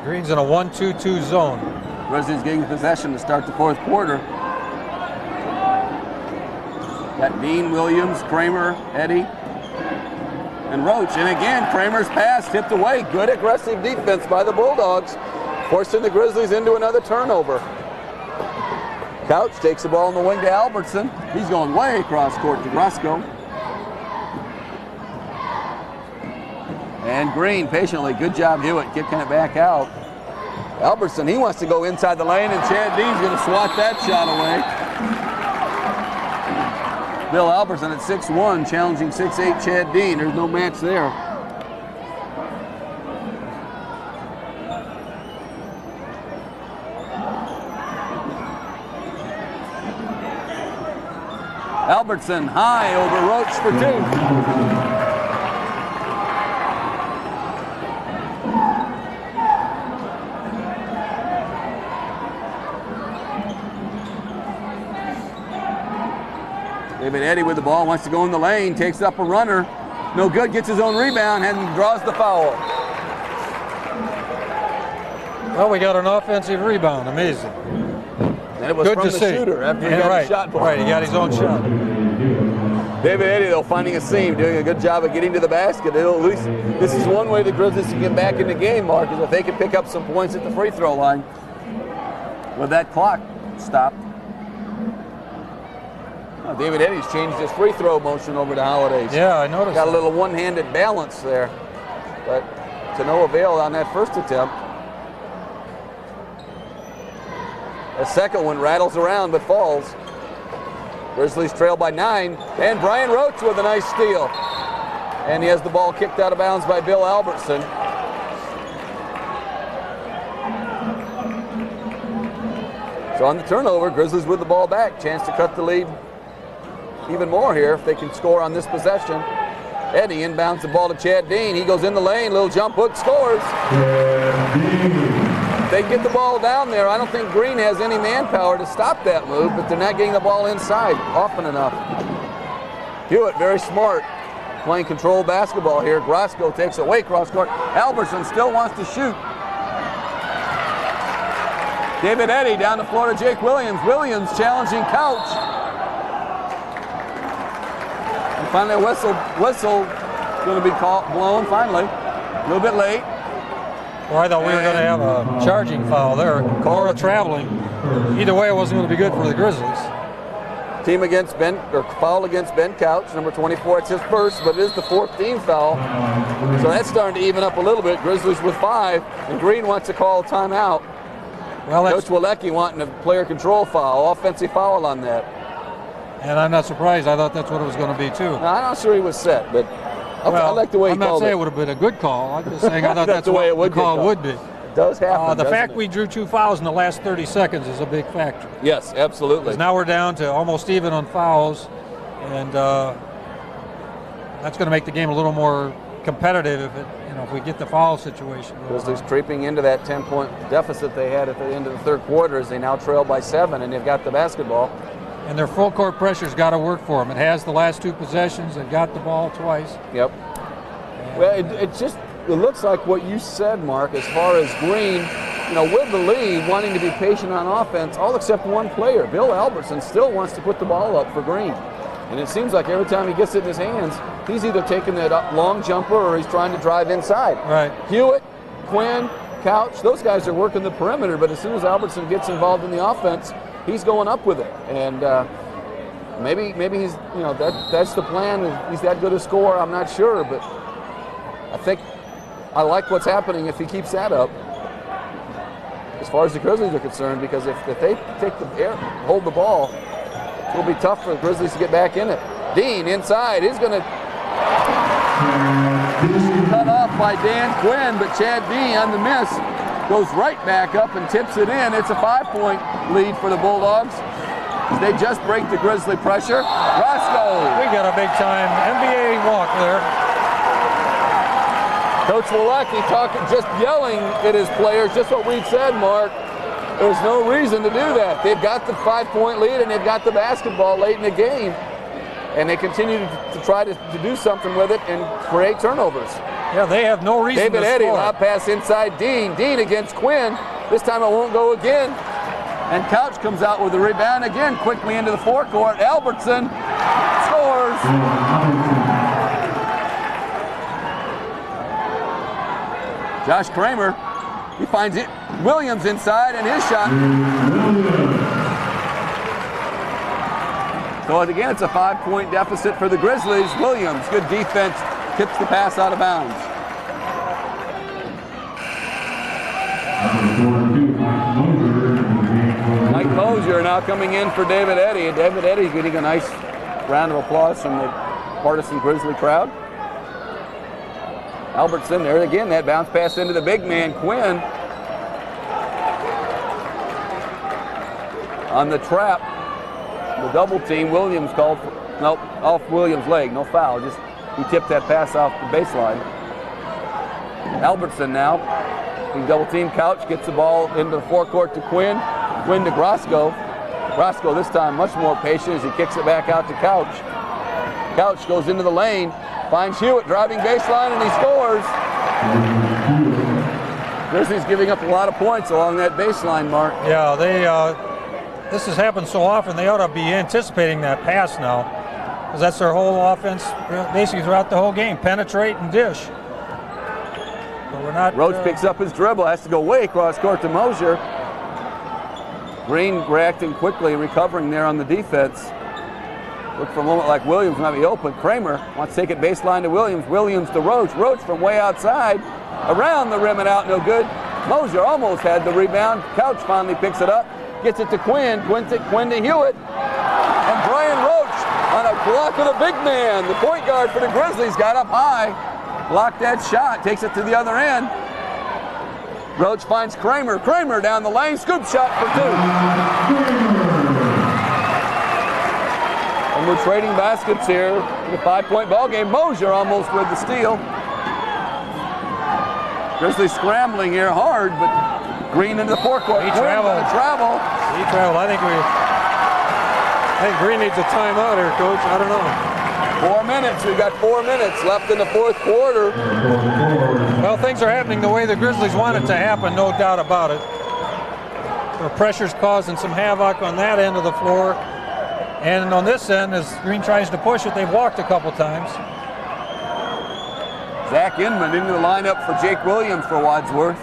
Green's in a 1-2-2 zone. Grizzlies getting possession to start the fourth quarter. Got Dean, Williams, Kramer, Eddy, and Roach. And again, Kramer's pass tipped away. Good aggressive defense by the Bulldogs, forcing the Grizzlies into another turnover. Couch takes the ball on the wing to Albertson. He's going way across court to Grosco. And Green patiently, good job Hewitt, kicking it back out. Albertson, he wants to go inside the lane, and Chad Dean's going to swat that shot away. Bill Albertson at 6'1", challenging 6'8" Chad Dean. There's no match there. Albertson high over Roach for 2. David Eddy with the ball, wants to go in the lane, takes up a runner. No good, gets his own rebound and draws the foul. Well, we got an offensive rebound, amazing. And it was good from to the see. shooter after he got the shot block. Right, he got his own shot. David Eddy, though, finding a seam, doing a good job of getting to the basket. At least this is one way the Grizzlies can get back in the game, Mark, is if they can pick up some points at the free throw line with that clock stopped. Oh, David Eddy's changed his free throw motion over to Holidays. Yeah, I noticed. Got a little one-handed balance there, but to no avail on that first attempt. The second one rattles around but falls. Grizzlies trail by 9, and Brian Roach with a nice steal. And he has the ball kicked out of bounds by Bill Albertson. So on the turnover, Grizzlies with the ball back. Chance to cut the lead even more here if they can score on this possession. Eddie inbounds the ball to Chad Dean. He goes in the lane, little jump hook, scores. They get the ball down there. I don't think Green has any manpower to stop that move, but they're not getting the ball inside often enough. Hewitt, very smart, playing control basketball here. Grosco takes away cross court. Albertson still wants to shoot. David Eddy down the floor to Jake Williams. Williams challenging Couch. And finally a whistle going to be blown finally. A little bit late. Well, I thought we were going to have a charging foul there. Cora traveling. Either way, it wasn't going to be good for the Grizzlies. Team against Ben, or foul against Ben Couch, number 24. It's his first, but it is the 4th team foul. So that's starting to even up a little bit. Grizzlies with 5, and Green wants to call a timeout. Well, Coach Walecki wanting a player control foul, offensive foul on that. And I'm not surprised. I thought that's what it was going to be too. Now, I'm not sure he was set, but I like the way he called it. I'm not saying it would have been a good call. I'm just saying I thought that's the way the call would be. It does happen. The fact we drew 2 fouls in the last 30 seconds is a big factor. Yes, absolutely. Because now we're down to almost even on fouls, and that's going to make the game a little more competitive if we get the foul situation. Grizzlies creeping into that 10-point deficit they had at the end of the 3rd quarter as they now trail by 7, and they've got the basketball. And their full court pressure's got to work for them. It has the last 2 possessions. They've got the ball twice. Yep. Well, it looks like what you said, Mark, as far as Green, with the lead, wanting to be patient on offense, all except one player. Bill Albertson still wants to put the ball up for Green. And it seems like every time he gets it in his hands, he's either taking that long jumper or he's trying to drive inside. Right. Hewitt, Quinn, Couch, those guys are working the perimeter, but as soon as Albertson gets involved in the offense, he's going up with it. And maybe he's, that's the plan. He's that good a scorer, I'm not sure, but I think I like what's happening if he keeps that up. As far as the Grizzlies are concerned, because if they hold the ball, it'll be tough for the Grizzlies to get back in it. Dean inside is going to cut off by Dan Quinn, but Chad Dean on the miss goes right back up and tips it in. It's a 5-point lead for the Bulldogs. They just break the Grizzly pressure. Roscoe. We got a big time NBA walk there. Coach Walecki just yelling at his players, just what we said, Mark. There's no reason to do that. They've got the 5-point lead and they've got the basketball late in the game. And they continue to try to do something with it and create turnovers. Yeah, they have no reason David to Eddy, score. lob pass inside Dean. Dean against Quinn. This time it won't go again. And Couch comes out with the rebound again, quickly into the forecourt. Albertson scores. Josh Kramer, he finds it. Williams inside and his shot. So again, it's a 5-point deficit for the Grizzlies. Williams, good defense, tips the pass out of bounds. Mike Moser now coming in for David Eddy. David Eddy getting a nice round of applause from the partisan Grizzly crowd. Albertson there again, that bounce pass into the big man, Quinn. On the trap, the double team, Williams called for, nope, off Williams' leg, no foul, just he tipped that pass off the baseline. Albertson now, he double team Couch, gets the ball into the forecourt to Quinn. Quinn to Grosco. Grosco this time much more patient as he kicks it back out to Couch. Couch goes into the lane, finds Hewitt driving baseline and he scores. Grizzlies giving up a lot of points along that baseline, Mark. Yeah, this has happened so often, they ought to be anticipating that pass now, because that's their whole offense basically throughout the whole game, penetrate and dish. But we're not. Roach picks up his dribble, has to go way across court to Moser. Green reacting quickly, recovering there on the defense. Look for a moment like Williams might be open. Kramer wants to take it baseline to Williams. Williams to Roach. Roach from way outside, around the rim and out, no good. Moser almost had the rebound. Couch finally picks it up. Gets it to Quinn. Quinn to Hewitt. And Brian Roach on a block of the big man. The point guard for the Grizzlies got up high. Blocked that shot. Takes it to the other end. Roach finds Kramer. Kramer down the lane, scoop shot for 2. And we're trading baskets here in a 5-point ball game. Moser almost with the steal. Grizzlies scrambling here hard, but Green into the forecourt. He traveled. He traveled. I think Green needs a timeout here, Coach. I don't know. 4 minutes. We've got 4 minutes left in the fourth quarter. Well, things are happening the way the Grizzlies want it to happen, no doubt about it. The pressure's causing some havoc on that end of the floor. And on this end, as Green tries to push it, they've walked a couple times. Zack Inman into the lineup for Jake Williams for Wadsworth.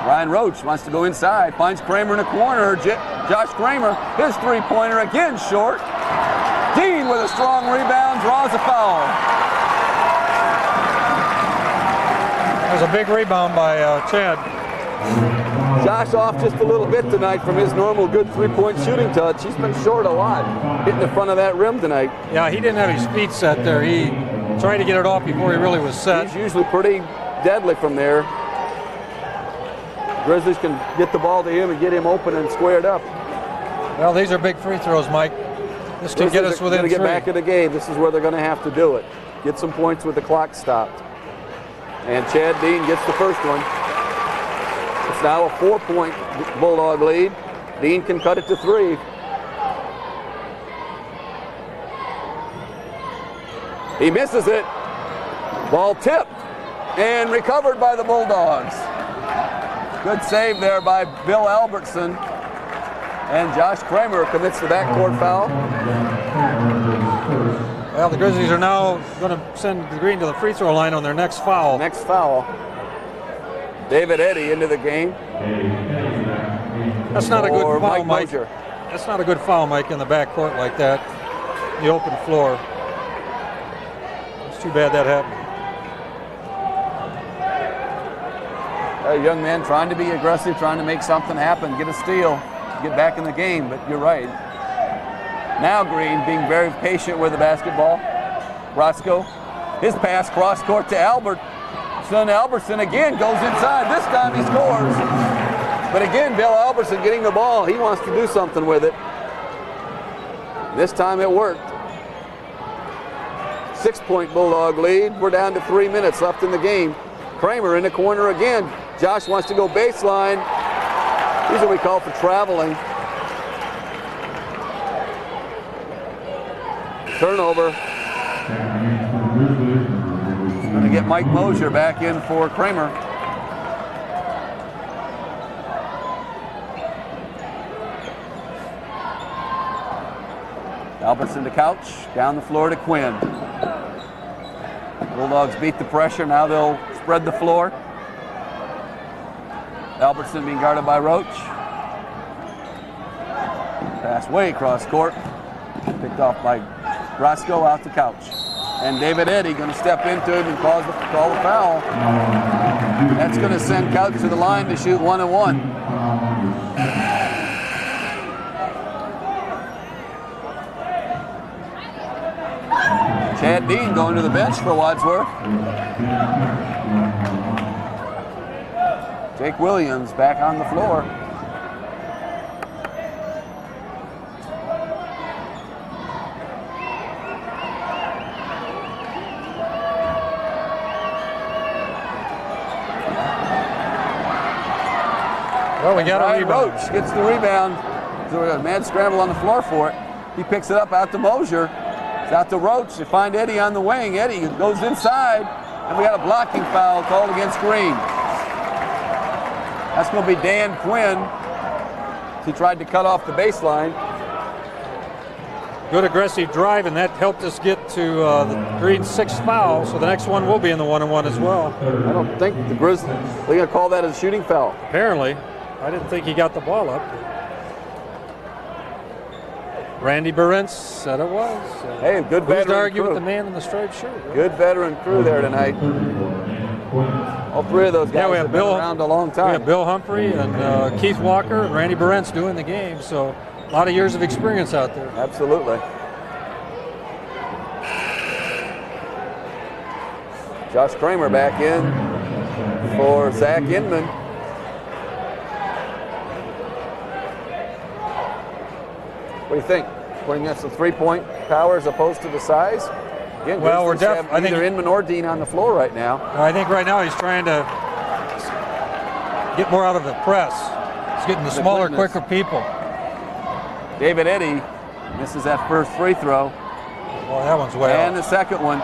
Ryan Roach wants to go inside, finds Kramer in the corner. Josh Kramer, his three-pointer again short. Dean with a strong rebound, draws a foul. There's a big rebound by Chad. Josh off just a little bit tonight from his normal good three-point shooting touch. He's been short a lot, hitting the front of that rim tonight. Yeah, he didn't have his feet set there. He tried to get it off before he really was set. He's usually pretty deadly from there. Grizzlies can get the ball to him and get him open and squared up. Well, these are big free throws, Mike. This can get us within 3. Get back in the game. This is where they're going to have to do it. Get some points with the clock stopped. And Chad Dean gets the first one. It's now a 4-point Bulldog lead. Dean can cut it to 3. He misses it. Ball tipped and recovered by the Bulldogs. Good save there by Bill Albertson. And Josh Kramer commits the backcourt foul. Well, the Grizzlies are now going to send Green to the free throw line on their next foul. Next foul. David Eddy into the game. That's not a good foul, Mike. Moser. That's not a good foul, Mike, in the backcourt like that. The open floor. It's too bad that happened. A young man trying to be aggressive, trying to make something happen, get a steal, get back in the game, but you're right. Now Green being very patient with the basketball. Roscoe, his pass cross court to Albertson. Albertson again goes inside. This time he scores. But again, Bill Albertson getting the ball. He wants to do something with it. This time it worked. 6-point Bulldog lead. We're down to 3 minutes left in the game. Kramer in the corner again. Josh wants to go baseline. These are what we call for traveling. Turnover. Going to get Mike Moser back in for Kramer. Albertson to Couch, down the floor to Quinn. Bulldogs beat the pressure, now they'll spread the floor. Albertson being guarded by Roach. Pass way across court. Picked off by Roscoe, out to Couch. And David Eddy going to step into him and call the foul. That's going to send Couch to the line to shoot 1-and-1. Chad Dean going to the bench for Wadsworth. Jake Williams back on the floor. Well, we got a rebound. Roach gets the rebound. So we got a mad scramble on the floor for it. He picks it up out to Moser. It's out to Roach. They find Eddy on the wing. Eddy goes inside, and we got a blocking foul called against Green. That's going to be Dan Quinn. He tried to cut off the baseline. Good aggressive drive, and that helped us get to the Green's 6th foul, so the next one will be in the 1-and-1 as well. I don't think the Grizzlies, they're going to call that a shooting foul. Apparently. I didn't think he got the ball up. Randy Berentz said it was. Hey, good veteran Who's to argue crew. with the man in the striped shirt? Right? Good veteran crew there tonight. All three of those guys we have been around a long time. We have Bill Humphrey and Keith Walker and Randy Berentz doing the game, so a lot of years of experience out there. Absolutely. Josh Kramer back in for Zack Inman. What do you think? Putting us a three-point power as opposed to the size? Again, well, we're I think either Inman or Dean on the floor right now. I think right now he's trying to get more out of the press. He's getting the smaller, quicker people. David Eddy misses that first free throw. Boy, that one's way And off. the second one.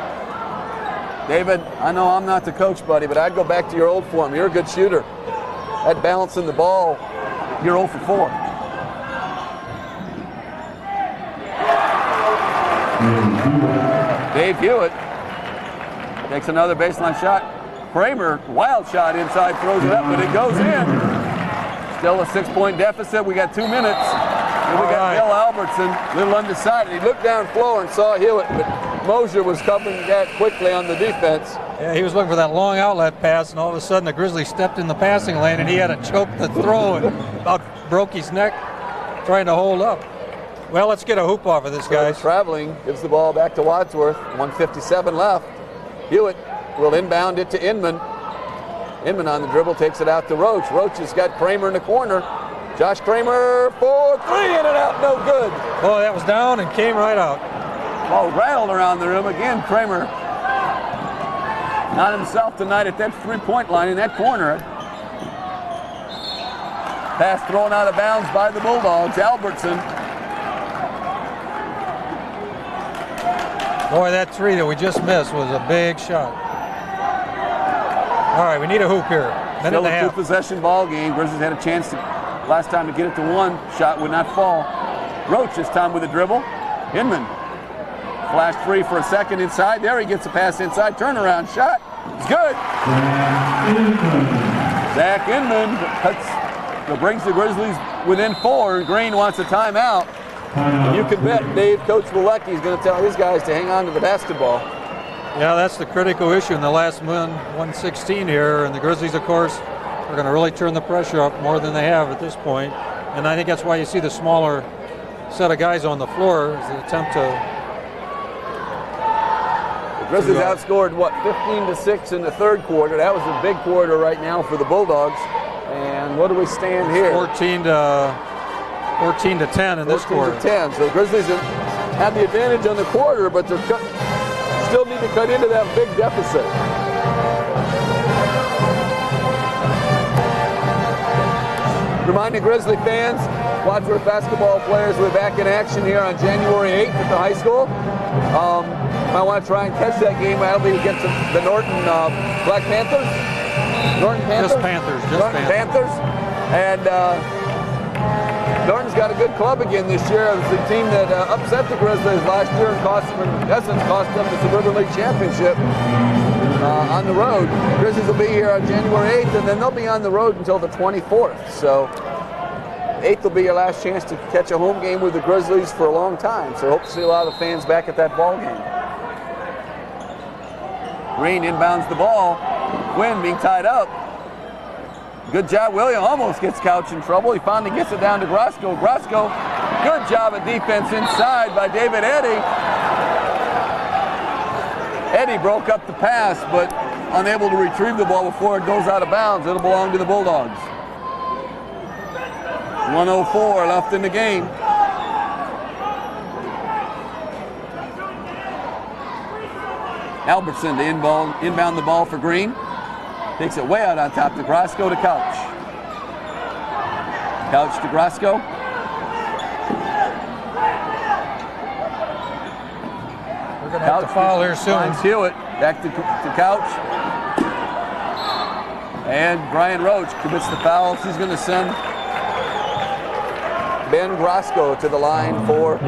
David, I know I'm not the coach, buddy, but I'd go back to your old form. You're a good shooter. That balancing the ball, you're 0 for 4. Dave Hewitt takes another baseline shot. Kramer, wild shot inside, throws it up, but it goes in. Still a 6-point deficit. We got 2 minutes. And we got Bill Albertson, a little undecided. He looked down floor and saw Hewitt, but Moser was covering that quickly on the defense. Yeah, he was looking for that long outlet pass, and all of a sudden the Grizzlies stepped in the passing lane, and he had to choke the throw and about broke his neck trying to hold up. Well, let's get a hoop off of this, guys. Traveling, gives the ball back to Wadsworth. 1:57 left. Hewitt will inbound it to Inman. Inman on the dribble takes it out to Roach. Roach has got Kramer in the corner. Josh Kramer for 3, in and out, no good. Oh, that was down and came right out. Ball rattled around the room. Again, Kramer not himself tonight at that three-point line in that corner. Pass thrown out of bounds by the Bulldogs. Albertson. Boy, that 3 that we just missed was a big shot. All right, we need a hoop here. Minute Still and a a half. two-possession ball game. Grizzlies had a chance to last time to get it to 1. Shot would not fall. Roach this time with a dribble. Inman. Flash free for a second inside. There he gets a pass inside. Turnaround shot. It's good. Zack Inman brings the Grizzlies within 4. Green wants a timeout. You can bet Dave, Coach Walecki is going to tell his guys to hang on to the basketball. Yeah, that's the critical issue in the last 1:16 here. And the Grizzlies, of course, are going to really turn the pressure up more than they have at this point. And I think that's why you see the smaller set of guys on the floor as they attempt to. The Grizzlies outscored, 15-6 in the third quarter. That was a big quarter right now for the Bulldogs. And what do we stand here? 14 to 10 in this quarter. 14 to 10. So the Grizzlies have the advantage on the quarter, but they still need to cut into that big deficit. Reminding Grizzly fans, Wadsworth basketball players will be back in action here on January 8th at the high school. I want to try and catch that game. That'll be against the Norton Black Panthers. Norton Panthers? Just Panthers. Norton Panthers. And Norton's got a good club again this year. It was the team that upset the Grizzlies last year and cost them the Suburban League championship on the road. Grizzlies will be here on January 8th, and then they'll be on the road until the 24th. So 8th will be your last chance to catch a home game with the Grizzlies for a long time. So hope to see a lot of the fans back at that ball game. Green inbounds the ball. Quinn being tied up. Good job. William almost gets Couch in trouble. He finally gets it down to Grosco. Grosco, good job of defense inside by David Eddy. Eddy broke up the pass, but unable to retrieve the ball before it goes out of bounds. It'll belong to the Bulldogs. 1:04 left in the game. Albertson to inbound the ball for Green. Takes it way out on top to Grosco to Couch. Couch to Grosco. We're going to have to foul here soon. Finds Hewitt. Back to Couch. And Brian Roach commits the foul. He's going to send Ben Grosco to the line for.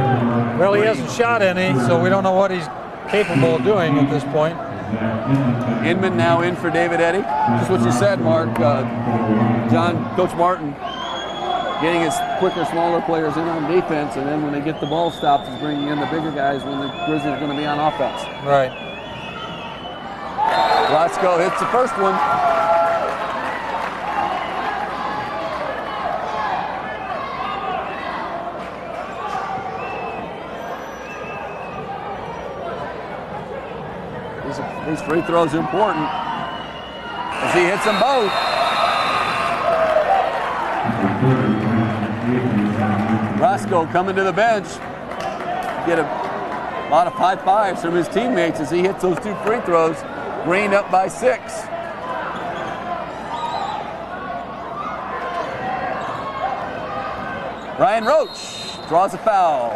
Well, he hasn't shot any, so we don't know what he's capable of doing at this point. Inman now in for David Eddy. Just what you said, Mark. Coach Martin getting his quicker, smaller players in on defense, and then when they get the ball stopped, he's bringing in the bigger guys when the Grizzlies are going to be on offense. Right. Grosco hits the first one. These free throws are important as he hits them both. Roscoe coming to the bench. Get a lot of 5-5s from his teammates as he hits those 2 free throws. Green up by 6. Ryan Roach draws a foul.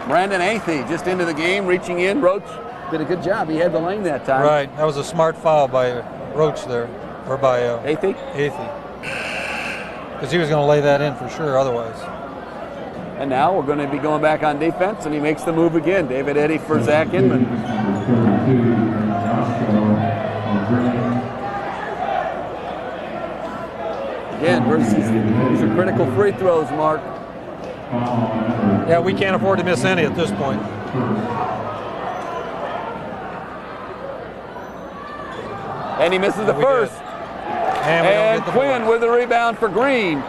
Brandon Athey just into the game, reaching in. Roach did a good job. He had the lane that time. Right, that was a smart foul by Roach there, or by Athey? Athey. Because he was going to lay that in for sure otherwise. And now we're going to be going back on defense, and he makes the move again. David Eddy for Zack Inman. Again, these are critical free throws, Mark. Yeah, we can't afford to miss any at this point. And he misses the first. And Quinn with the rebound for Green.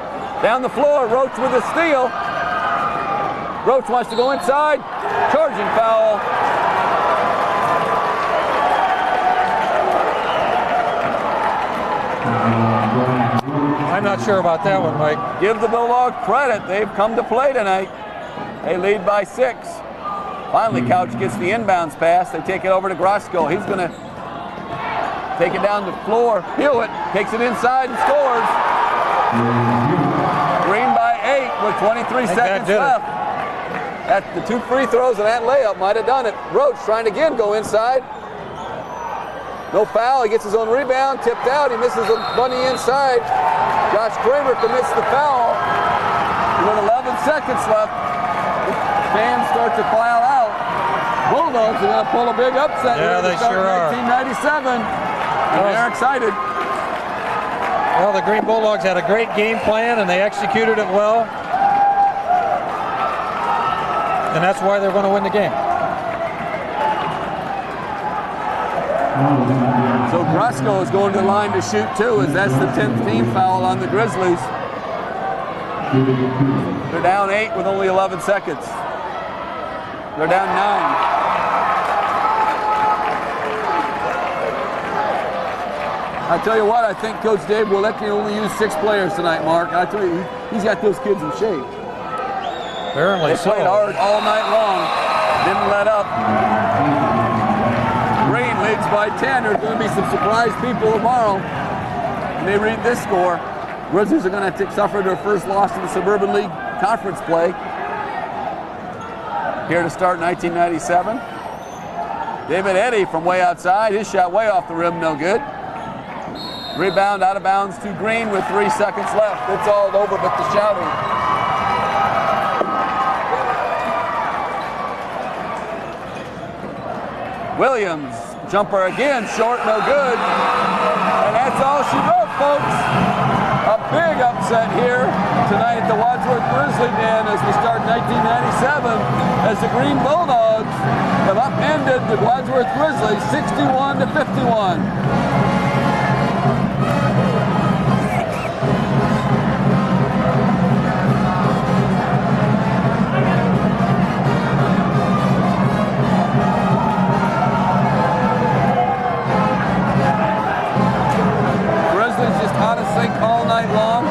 Down the floor, Roach with a steal. Roach wants to go inside. Charging foul. I'm not sure about that one, Mike. Give the Bulldogs credit. They've come to play tonight. They lead by 6. Finally, Couch gets the inbounds pass. They take it over to Grosco. He's going to take it down the floor. Hewitt takes it inside and scores. Green by 8 with 23 seconds left. The 2 free throws and that layup might have done it. Roach trying to again go inside. No foul. He gets his own rebound, tipped out. He misses a bunny inside. Josh Kramer commits the foul. With 11 seconds left, the fans start to file out. Bulldogs are going to pull a big upset. Yeah, they sure are. 1997. And they're excited. Well, the Green Bulldogs had a great game plan, and they executed it well. And that's why they're going to win the game. So Grosco is going to the line to shoot too, as that's the 10th team foul on the Grizzlies. They're down 8 with only 11 seconds. They're down 9. I tell you what, I think Coach Dave Wilecki only used 6 players tonight, Mark. I tell you, he's got those kids in shape. Apparently so. They played hard all night long. Didn't let up. Green leads by 10. There's going to be some surprise people tomorrow. And they read this score. Grizzlies are going to suffer their first loss in the Suburban League conference play. Here to start 1997. David Eddy from way outside. His shot way off the rim, no good. Rebound out of bounds to Green with 3 seconds left. It's all over but the shouting. Williams, jumper again, short, no good. And that's all she wrote, folks. A big upset here tonight at the Wadsworth Grizzlies Den as we start 1997 as the Green Bulldogs have upended the Wadsworth Grizzlies 61-51. All night long.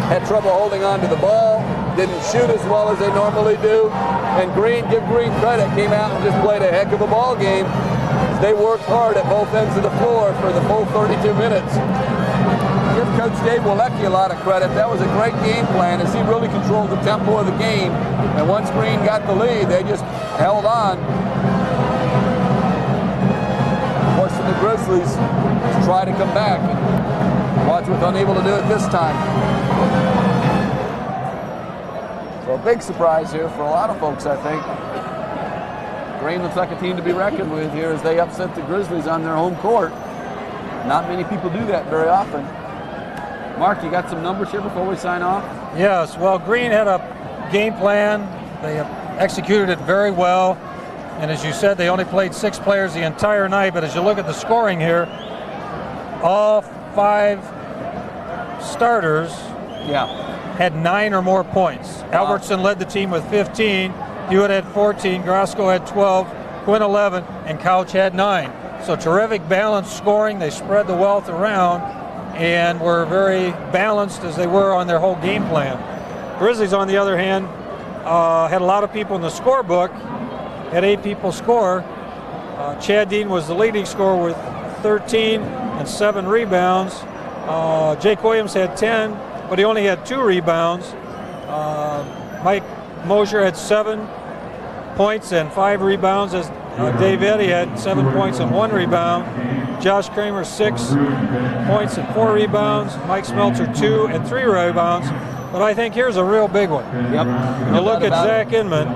Had trouble holding on to the ball. Didn't shoot as well as they normally do. And Green, give Green credit, came out and just played a heck of a ball game. They worked hard at both ends of the floor for the full 32 minutes. Give Coach Dave Wilecki a lot of credit. That was a great game plan as he really controlled the tempo of the game. And once Green got the lead, they just held on. Forcing the Grizzlies to try to come back. Wadsworth unable to do it this time. So a big surprise here for a lot of folks, I think. Green looks like a team to be reckoned with here as they upset the Grizzlies on their home court. Not many people do that very often. Mark, you got some numbers here before we sign off? Yes, well, Green had a game plan. They executed it very well. And as you said, they only played 6 players the entire night. But as you look at the scoring here, all 5 starters had 9 or more points. Wow. Albertson led the team with 15. Hewitt had 14. Grosco had 12. Quinn 11, and Couch had 9. So terrific balanced scoring. They spread the wealth around and were very balanced as they were on their whole game plan. Grizzlies, on the other hand, had a lot of people in the scorebook, had 8 people score. Chad Dean was the leading scorer with 13 and 7 rebounds. Jake Williams had 10, but he only had 2 rebounds. Mike Moser had 7 points and 5 rebounds, as Dave Eddy had 7 points and 1 rebound. Josh Kramer 6 points and 4 rebounds. Mike Smeltzer 2 and 3 rebounds. But I think here's a real big one. Yep. When you look at Zack Inman,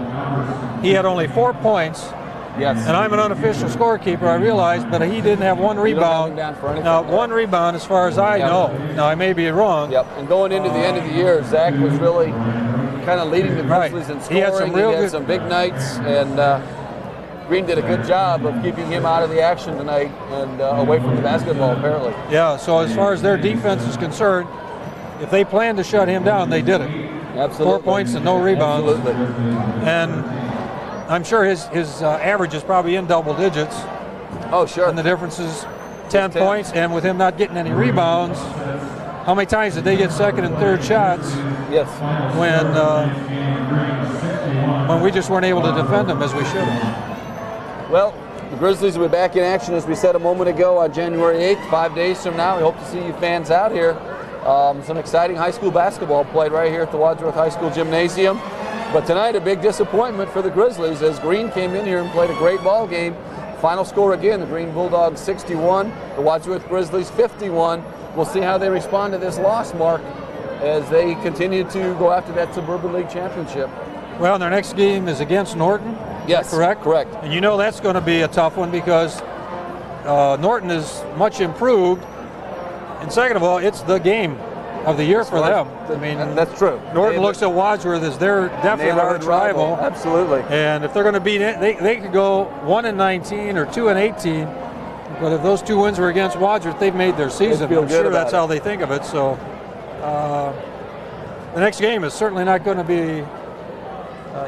he had only 4 points. Yes. And I'm an unofficial scorekeeper, I realize, but he didn't have 1 rebound. Now, 1 rebound as far as I know. Now, I may be wrong. Yep. And going into the end of the year, Zach was really kind of leading the Grizzlies in scoring. He had some big nights, and Green did a good job of keeping him out of the action tonight and away from the basketball, apparently. Yeah, so as far as their defense is concerned, if they planned to shut him down, they did it. Absolutely. 4 points and no rebounds. Absolutely. And I'm sure his average is probably in double digits. Oh, sure. And the difference is 10 points, and with him not getting any rebounds, how many times did they get second and third shots? Yes. When we just weren't able to defend them as we should have. Well, the Grizzlies will be back in action, as we said a moment ago, on January 8th, 5 days from now. We hope to see you fans out here. Some exciting high school basketball played right here at the Wadsworth High School Gymnasium. But tonight, a big disappointment for the Grizzlies as Green came in here and played a great ball game. Final score again, the Green Bulldogs 61, the Wadsworth Grizzlies 51. We'll see how they respond to this loss, Mark, as they continue to go after that Suburban League championship. Well, their next game is against Norton. Yes, correct? Correct. And you know that's going to be a tough one because Norton is much improved. And second of all, it's the game of the year for them. I mean, that's true. Norton looks at Wadsworth as their definite arch rival. Absolutely. And if they're going to beat it, they could go 1-19 or 2-18. But if those 2 wins were against Wadsworth, they've made their season. I'm sure that's how they think of it. So the next game is certainly not going to be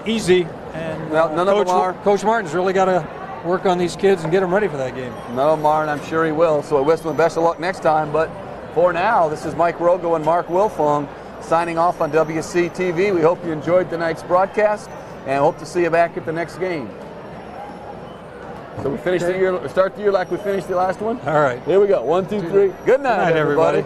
easy. And none of them are. Coach Martin's really got to work on these kids and get them ready for that game. None of them are, and I'm sure he will. So I wish them the best of luck next time. But for now, this is Mike Rogo and Mark Wilfong signing off on WCTV. We hope you enjoyed tonight's broadcast and hope to see you back at the next game. So we finish the year, start the year like we finished the last one. All right. Here we go. 1, 2, 3. Good night, everybody.